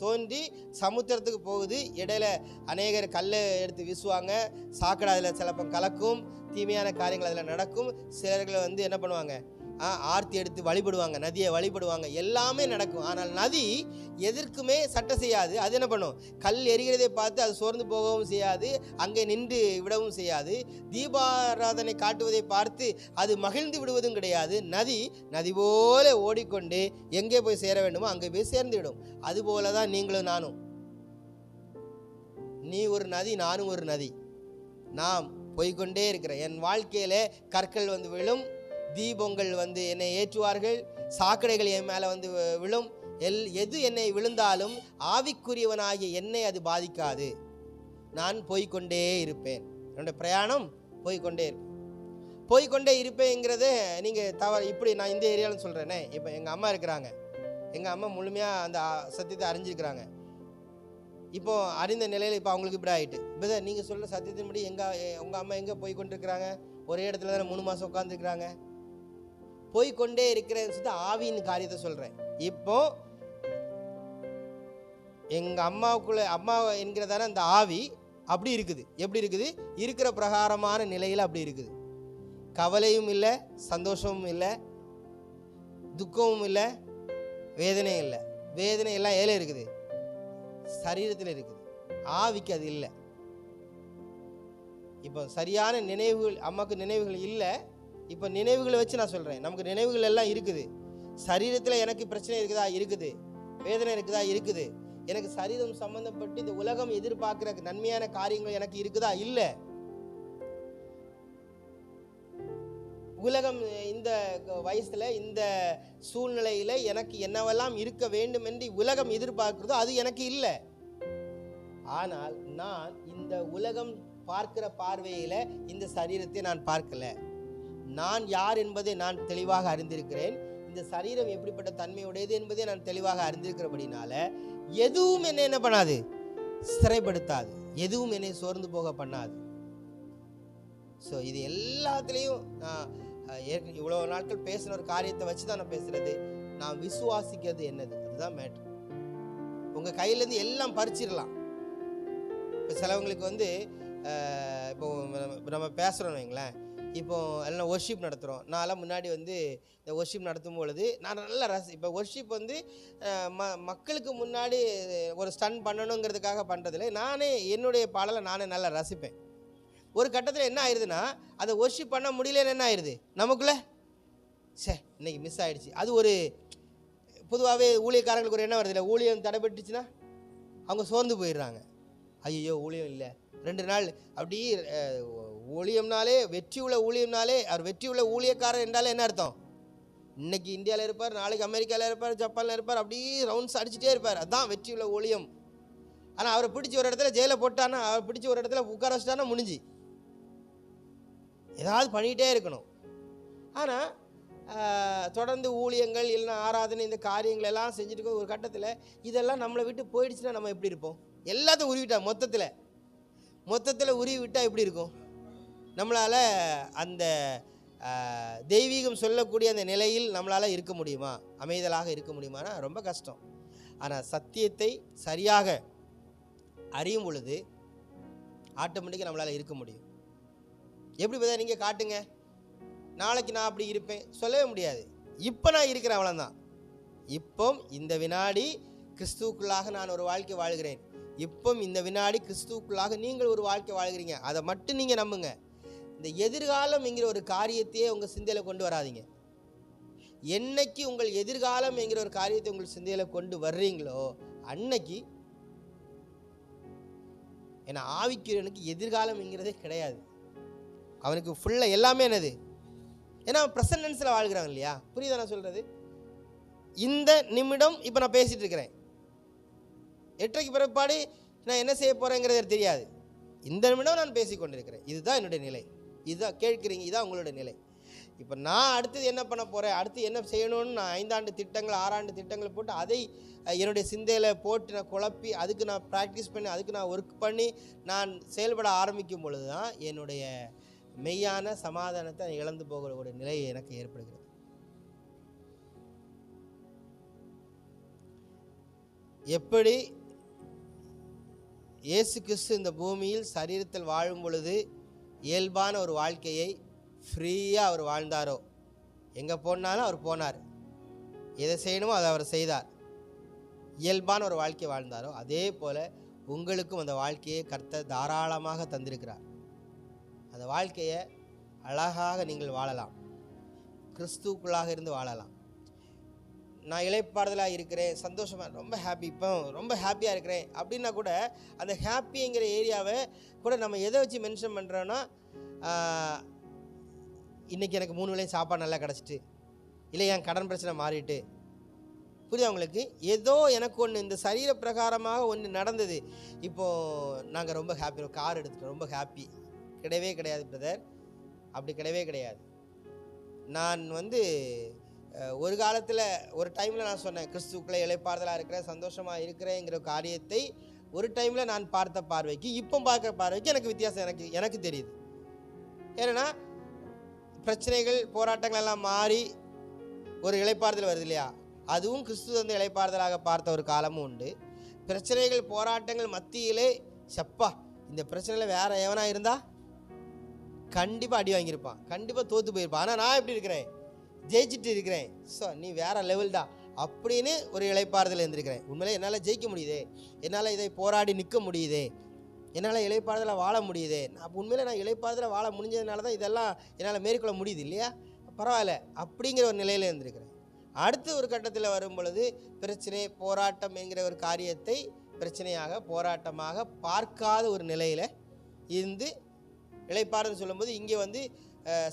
தோன்றி சமுத்திரத்துக்கு போகுது, இடையில அநேகர் கல்லை எடுத்து வீசுவாங்க, சாக்கடை அதில் சிலப்போ கலக்கும், தீமையான காரியங்கள் அதில் நடக்கும். சிலர்களை வந்து என்ன பண்ணுவாங்க, ஆர்த்தி எடுத்து வழிபடுவாங்க, நதியை வழிபடுவாங்க, எல்லாமே நடக்கும். ஆனால் நதி எதற்குமே சட்டம் செய்யாது. அது என்ன பண்ணும்? கல் எரிகிறதை பார்த்து அது சோர்ந்து போகவும் செய்யாது, அங்கே நின்று விடவும் செய்யாது. தீபாராதனை காட்டுவதை பார்த்து அது மகிழ்ந்து விடுவதும் கிடையாது. நதி போல ஓடிக்கொண்டு எங்கே போய் சேர வேண்டுமோ அங்கே போய் சேர்ந்து விடும். அதுபோல தான் நீங்களும் நானும். நீ ஒரு நதி, நானும் ஒரு நதி. நாம் போய்கொண்டே இருக்கிறேன். என் வாழ்க்கையில் கற்கள் வந்து விழும், தீபங்கள் வந்து என்னை ஏற்றுவார்கள், சாக்கடைகள் என் மேலே வந்து விழும். எது என்னை விழுந்தாலும் ஆவிக்குரியவனாகிய என்னை அது பாதிக்காது. நான் போய்கொண்டே இருப்பேன். என்னுடைய பிரயாணம் போய்கொண்டே இருப்பேங்கிறத நீங்கள் தவறு. இப்படி நான் இந்த ஏரியாவில் சொல்கிறேனே, இப்போ எங்கள் அம்மா இருக்கிறாங்க, எங்கள் அம்மா முழுமையாக அந்த சத்தியத்தை அறிஞ்சிருக்கிறாங்க. இப்போ அறிந்த நிலையில் இப்போ அவங்களுக்கு இப்படி ஆகிட்டு, இப்போ நீங்கள் சொல்கிற சத்தியத்தின்படி உங்கள் அம்மா எங்கே போய்கொண்டிருக்கிறாங்க? ஒரே இடத்துல தானே 3 மாதம் உட்காந்துருக்குறாங்க. போய்கொண்டே இருக்கிறேன்னு சொல்லி ஆவியின் காரியத்தை சொல்கிறேன். இப்போ எங்கள் அம்மா என்கிறதான அந்த ஆவி அப்படி இருக்குது. எப்படி இருக்குது? இருக்கிற பிரகாரமான நிலையில் அப்படி இருக்குது. கவலையும் இல்லை, சந்தோஷமும் இல்லை, துக்கமும் இல்லை, வேதனையும் இல்லை. வேதனை எல்லாம் ஏழை இருக்குது, சரீரத்தில் இருக்குது. ஆவிக்கு அது இல்லை. இப்போ சரியான நினைவுகள், அம்மாவுக்கு நினைவுகள் இல்லை. இப்போ நினைவுகளை வச்சு நான் சொல்கிறேன், நமக்கு நினைவுகள் எல்லாம் இருக்குது. சரீரத்தில் எனக்கு பிரச்சனை இருக்குதா? இருக்குது. வேதனை இருக்குதா? இருக்குது. எனக்கு சரீரம் சம்பந்தப்பட்டு இந்த உலகம் எதிர்பார்க்குற நன்மையான காரியங்கள் எனக்கு இருக்குதா? இல்லை. உலகம் இந்த வயசில் இந்த சூழ்நிலையில் எனக்கு என்னவெல்லாம் இருக்க வேண்டும் என்று உலகம் எதிர்பார்க்கிறதோ அது எனக்கு இல்லை. ஆனால் நான் இந்த உலகம் பார்க்கிற பார்வையில் இந்த சரீரத்தை நான் பார்க்கல. நான் யார் என்பதை நான் தெளிவாக அறிந்திருக்கிறேன். இந்த சரீரம் எப்படிப்பட்ட தன்மையுடையது என்பதை நான் தெளிவாக அறிந்திருக்கிறபடினால எதுவும் என்னை என்ன பண்ணாது? சிறைப்படுத்தாது. எதுவும் என்னை சோர்ந்து போக பண்ணாது. ஸோ இது எல்லாத்துலேயும் நான் இவ்வளோ நாட்கள் பேசின ஒரு காரியத்தை வச்சு தான் நான் பேசுகிறது. நான் விசுவாசிக்கிறது என்னது, அதுதான் மேட்ரு. உங்கள் கையிலேருந்து எல்லாம் பறிச்சிடலாம். இப்போ சிலவங்களுக்கு வந்து இப்போ நம்ம பேசுகிறோன்னு வைங்களேன், இப்போ எல்லாம் ஒர்ஷிப் நடத்துகிறோம். நான்லாம் முன்னாடி வந்து இந்த ஒர்ஷிப் நடத்தும் பொழுது நான் நல்லா இப்போ ஒர்ஷிப் வந்து மக்களுக்கு முன்னாடி ஒரு ஸ்டன் பண்ணணுங்கிறதுக்காக பண்ணுறதில்ல. நானே என்னுடைய பாடலை நானே நல்லா ரசிப்பேன். ஒரு கட்டத்தில் என்ன ஆயிடுதுன்னா, அதை ஒர்ஷிப் பண்ண முடியலன்னு என்ன ஆயிடுது நமக்குள்ளே, இன்னைக்கு மிஸ் ஆகிடுச்சு. அது ஒரு பொதுவாகவே ஊழியக்காரங்களுக்கு ஒரு என்ன வருது இல்லை, ஊழியம் தடைபட்டுச்சுன்னா அவங்க சோர்ந்து போயிடுறாங்க. ஐயோ ஊழியம் இல்லை, 2 நாள் அப்படி ஊழியம்னாலே வெற்றி உள்ள ஊழியம்னாலே அவர் வெற்றி உள்ள ஊழியக்காரர் என்றாலே என்ன அர்த்தம், இன்னைக்கு இந்தியாவில் இருப்பார், நாளைக்கு அமெரிக்காவில் இருப்பார், ஜப்பானில் இருப்பார், அப்படியே ரவுண்ட்ஸ் அடிச்சுட்டே இருப்பார். அதுதான் வெற்றி உள்ள ஊழியம். ஆனால் அவரை பிடிச்சி ஒரு இடத்துல ஜெயிலில் போட்டான்னா, அவரை பிடிச்சி ஒரு இடத்துல உட்கார வச்சிட்டானா முடிஞ்சு, ஏதாவது பண்ணிக்கிட்டே இருக்கணும். ஆனால் தொடர்ந்து ஊழியங்கள் இல்லைன்னா ஆராதனை இந்த காரியங்கள் எல்லாம் செஞ்சுட்டு ஒரு கட்டத்தில் இதெல்லாம் நம்மளை விட்டு போயிடுச்சுன்னா நம்ம எப்படி இருப்போம்? எல்லாத்தையும் உருவிட்டா மொத்தத்தில் உருவி விட்டால் எப்படி இருக்கும்? நம்மளால் அந்த தெய்வீகம் சொல்லக்கூடிய அந்த நிலையில் நம்மளால் இருக்க முடியுமா? அமைதலாக இருக்க முடியுமானா ரொம்ப கஷ்டம். ஆனால் சத்தியத்தை சரியாக அறியும் பொழுது ஆட்டோமேட்டிக்காக நம்மளால் இருக்க முடியும். எப்படி பார்த்தா நீங்கள் காட்டுங்க, நாளைக்கு நான் அப்படி இருப்பேன் சொல்லவே முடியாது. இப்போ நான் இருக்கிறேன், அவ்வளோதான். இப்போ இந்த வினாடி கிறிஸ்துவுக்குள்ளாக நான் ஒரு வாழ்க்கை வாழ்கிறேன். இப்போ இந்த வினாடி கிறிஸ்துவுக்குள்ளாக நீங்கள் ஒரு வாழ்க்கை வாழ்கிறீங்க. அதை மட்டும் நீங்கள் நம்புங்க. இந்த எதிர்காலம் என்கிற ஒரு காரியத்தையே உங்கள் சிந்தையில் கொண்டு வராதிங்க. என்னைக்கு உங்கள் எதிர்காலம் என்கிற ஒரு காரியத்தை உங்கள் சிந்தையில் கொண்டு வர்றீங்களோ அன்னைக்கு, ஏன்னா ஆவிக்குரியவனுக்கு எதிர்காலம் என்கிறதே கிடையாது. அவனுக்கு ஃபுல்லாக எல்லாமே என்னது, ஏன்னா ப்ரெசன்ட் டென்ஸில் வாழ்கிறாங்க இல்லையா? புரியுதா நான் சொல்கிறது? இந்த நிமிடம் இப்போ நான் பேசிகிட்டு இருக்கிறேன், 8:30 பிறப்பாடு நான் என்ன செய்ய போகிறேங்கிறது தெரியாது. இந்த நிமிடம் நான் பேசி கொண்டிருக்கிறேன். இதுதான் என்னுடைய நிலை. இதுதான் கேட்குறீங்க, இதுதான் உங்களுடைய நிலை. இப்போ நான் அடுத்தது என்ன பண்ண போகிறேன், அடுத்து என்ன செய்யணும்னு நான் 5 ஆண்டு திட்டங்கள் 6 ஆண்டு திட்டங்களை போட்டு அதை என்னுடைய சிந்தையில் போட்டு நான் குழப்பி அதுக்கு நான் ப்ராக்டிஸ் பண்ணி அதுக்கு நான் ஒர்க் பண்ணி நான் செயல்பட ஆரம்பிக்கும் பொழுது தான் என்னுடைய மெய்யான சமாதானத்தை இழந்து போகிற ஒரு நிலை எனக்கு ஏற்படுகிறது. எப்படி இயேசு கிறிஸ்து இந்த பூமியில் சரீரத்தில் வாழும் பொழுது இயல்பான ஒரு வாழ்க்கையை ஃப்ரீயாக அவர் வாழ்ந்தாரோ, எங்கே போனாலும் அவர் போனார், எதை செய்யணுமோ அதை அவர் செய்தார், இயல்பான ஒரு வாழ்க்கை வாழ்ந்தாரோ, அதே போல் உங்களுக்கும் அந்த வாழ்க்கையை கர்த்தர் தாராளமாக தந்திருக்கிறார். அந்த வாழ்க்கையை அழகாக நீங்கள் வாழலாம், கிறிஸ்துவுக்குள்ளாக இருந்து வாழலாம். நான் இளைப்பாறுதலாக இருக்கிறேன், சந்தோஷமாக ரொம்ப ஹாப்பி, இப்போ ரொம்ப ஹாப்பியாக இருக்கிறேன் அப்படின்னா கூட அந்த ஹாப்பிங்கிற ஏரியாவை கூட நம்ம எதை வச்சு மென்ஷன் பண்ணுறோன்னா, இன்றைக்கி எனக்கு 3 வேளையும் சாப்பாடு நல்லா கிடச்சிட்டு, இல்லை என் கடன் பிரச்சனை மாறிட்டு, புரியுது உங்களுக்கு? ஏதோ எனக்கு ஒன்று இந்த சரீர பிரகாரமாக ஒன்று நடந்தது, இப்போது நாங்கள் ரொம்ப ஹாப்பி, கார் எடுத்துட்டோம் ரொம்ப ஹாப்பி. கிடையவே கிடையாது பிரதர், அப்படி கிடையவே கிடையாது. நான் ஒரு காலத்தில் ஒரு டைமில் நான் சொன்னேன், கிறிஸ்துவுக்குள்ளே இளைப்பாறுதலாக இருக்கிறேன், சந்தோஷமாக இருக்கிறேங்கிற காரியத்தை ஒரு டைமில் நான் பார்த்த பார்வைக்கு இப்போ பார்க்குற பார்வைக்கு எனக்கு வித்தியாசம் எனக்கு தெரியுது. ஏன்னா பிரச்சனைகள் போராட்டங்கள் எல்லாம் மாறி ஒரு இளைப்பாறுதல் வருது இல்லையா? அதுவும் கிறிஸ்து இளைப்பாறுதலாக பார்த்த ஒரு காலமும் உண்டு. பிரச்சனைகள் போராட்டங்கள் மத்தியிலே சப்பா இந்த பிரச்சனையில் வேற எவனா இருந்தா கண்டிப்பாக அடி வாங்கியிருப்பான், கண்டிப்பாக தோற்று போயிருப்பான். ஆனால் நான் எப்படி இருக்கிறேன், ஜெயிச்சுட்டு இருக்கிறேன். ஸோ நீ வேற லெவல்டா அப்படின்னு ஒரு இளைப்பாறுதல் இருந்திருக்கிறேன். உண்மையிலே என்னால் ஜெயிக்க முடியுதே, என்னால் இதை போராடி நிற்க முடியுதே, என்னால் இளைப்பாறுதலை வாழ முடியுதே. நான் உண்மையிலே நான் இளைப்பாறுதலை வாழ முடிஞ்சதுனால தான் இதெல்லாம் என்னால் மேற்கொள்ள முடியுது இல்லையா? பரவாயில்ல அப்படிங்கிற ஒரு நிலையில் இருந்திருக்கிறேன். அடுத்த ஒரு கட்டத்தில் வரும் பொழுது பிரச்சனை போராட்டம் என்கிற ஒரு காரியத்தை பிரச்சனையாக போராட்டமாக பார்க்காத ஒரு நிலையில் இருந்து இளைப்பாறுதல் சொல்லும்போது இங்கே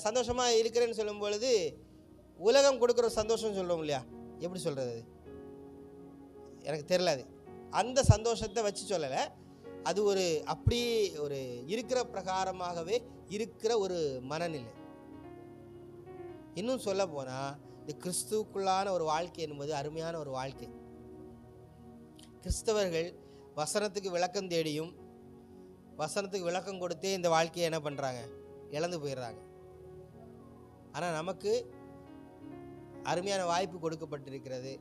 சந்தோஷமாக இருக்கிறேன்னு சொல்லும் பொழுது உலகம் கொடுக்குற சந்தோஷம் சொல்லுவோம் இல்லையா? எப்படி சொல்கிறது, எனக்கு தெரியல. அது அந்த சந்தோஷத்தை வச்சு சொல்லலை, அது ஒரு அப்படி ஒரு இருக்கிற பிரகாரமாகவே இருக்கிற ஒரு மனநிலை. இன்னும் சொல்ல போனால் இந்த கிறிஸ்துவுக்குள்ளான ஒரு வாழ்க்கை என்பது அருமையான ஒரு வாழ்க்கை. கிறிஸ்தவர்கள் வசனத்துக்கு விளக்கம் தேடியும் வசனத்துக்கு விளக்கம் கொடுத்தே இந்த வாழ்க்கையை என்ன பண்ணுறாங்க, இழந்து போயிடுறாங்க. ஆனால் நமக்கு அருமையான வாய்ப்பு கொடுக்கப்பட்டிருக்கிறது.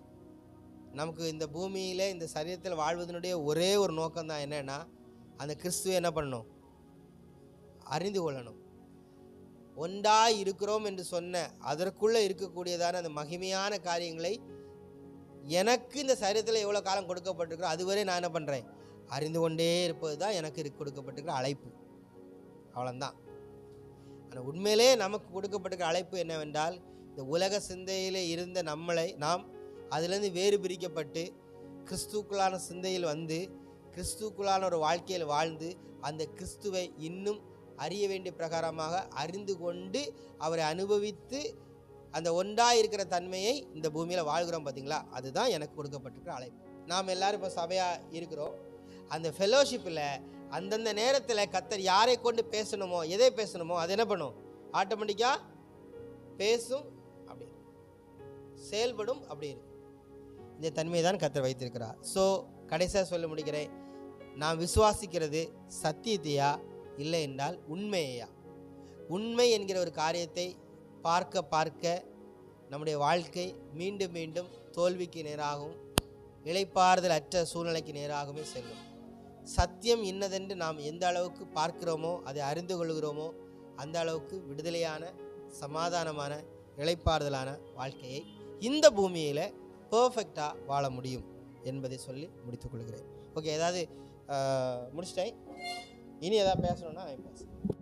நமக்கு இந்த பூமியில் இந்த சரீரத்தில் வாழ்வதனுடைய ஒரே ஒரு நோக்கம்தான் என்னென்னா, அந்த கிறிஸ்துவை என்ன பண்ணணும்? அறிந்து கொள்ளணும். ஒன்றாய் இருக்கிறோம் என்று சொன்ன அதற்குள்ளே இருக்கக்கூடியதான அந்த மகிமையான காரியங்களை எனக்கு இந்த சரீரத்தில் எவ்வளோ காலம் கொடுக்கப்பட்டிருக்கிறோம் அதுவரை நான் என்ன பண்ணுறேன்? அறிந்து கொண்டே இருப்பது தான் எனக்கு கொடுக்கப்பட்டிருக்கிற அழைப்பு. அவ்வளோதான். ஆனால் உண்மையிலே நமக்கு கொடுக்கப்பட்டிருக்கிற அழைப்பு என்னவென்றால், இந்த உலக சிந்தையிலே இருந்த நம்மளை நாம் அதிலிருந்து வேறு பிரிக்கப்பட்டு கிறிஸ்துக்குள்ளான சிந்தையில் வந்து கிறிஸ்துக்குள்ளான ஒரு வாழ்க்கையில் வாழ்ந்து அந்த கிறிஸ்துவை இன்னும் அறிய வேண்டிய பிரகாரமாக அறிந்து கொண்டு அவரை அனுபவித்து அந்த ஒன்றாக இருக்கிற தன்மையை இந்த பூமியில் வாழ்கிறோம். பார்த்தீங்களா? அதுதான் எனக்கு கொடுக்கப்பட்டிருக்கிற அழைப்பு. நாம் எல்லாரும் இப்போ சபையாக இருக்கிறோம். அந்த ஃபெலோஷிப்பில் அந்தந்த நேரத்தில் கர்த்தர் யாரை கொண்டு பேசணுமோ, எதை பேசணுமோ அது என்ன பண்ணும்? ஆட்டோமேட்டிக்காக பேசும், அப்படி செயல்படும், அப்படி இருக்கும். இந்த தன்மையை தான் கர்த்தர் வைத்திருக்கிறார். ஸோ கடைசியாக சொல்ல முடிக்கிறேன், நான் விசுவாசிக்கிறது சத்தியத்தையா இல்லை என்றால் உண்மையா? உண்மை என்கிற ஒரு காரியத்தை பார்க்க பார்க்க நம்முடைய வாழ்க்கை மீண்டும் மீண்டும் தோல்விக்கு நேராகவும் இளைப்பாறுதல் அற்ற சூழ்நிலைக்கு நேராகவே செல்லும். சத்தியம் இன்னதென்று நாம் எந்த அளவுக்கு பார்க்கிறோமோ, அதை அறிந்து கொள்கிறோமோ, அந்த அளவுக்கு விடுதலையான சமாதானமான இளைப்பாறுதலான வாழ்க்கையை இந்த பூமியில் பர்ஃபெக்டாக வாழ முடியும் என்பதை சொல்லி முடித்துக்கொள்கிறேன். ஓகே, ஏதாவது முடிச்சிட்டேன். இனி எதாவது பேசணுன்னா பேசுகிறேன்.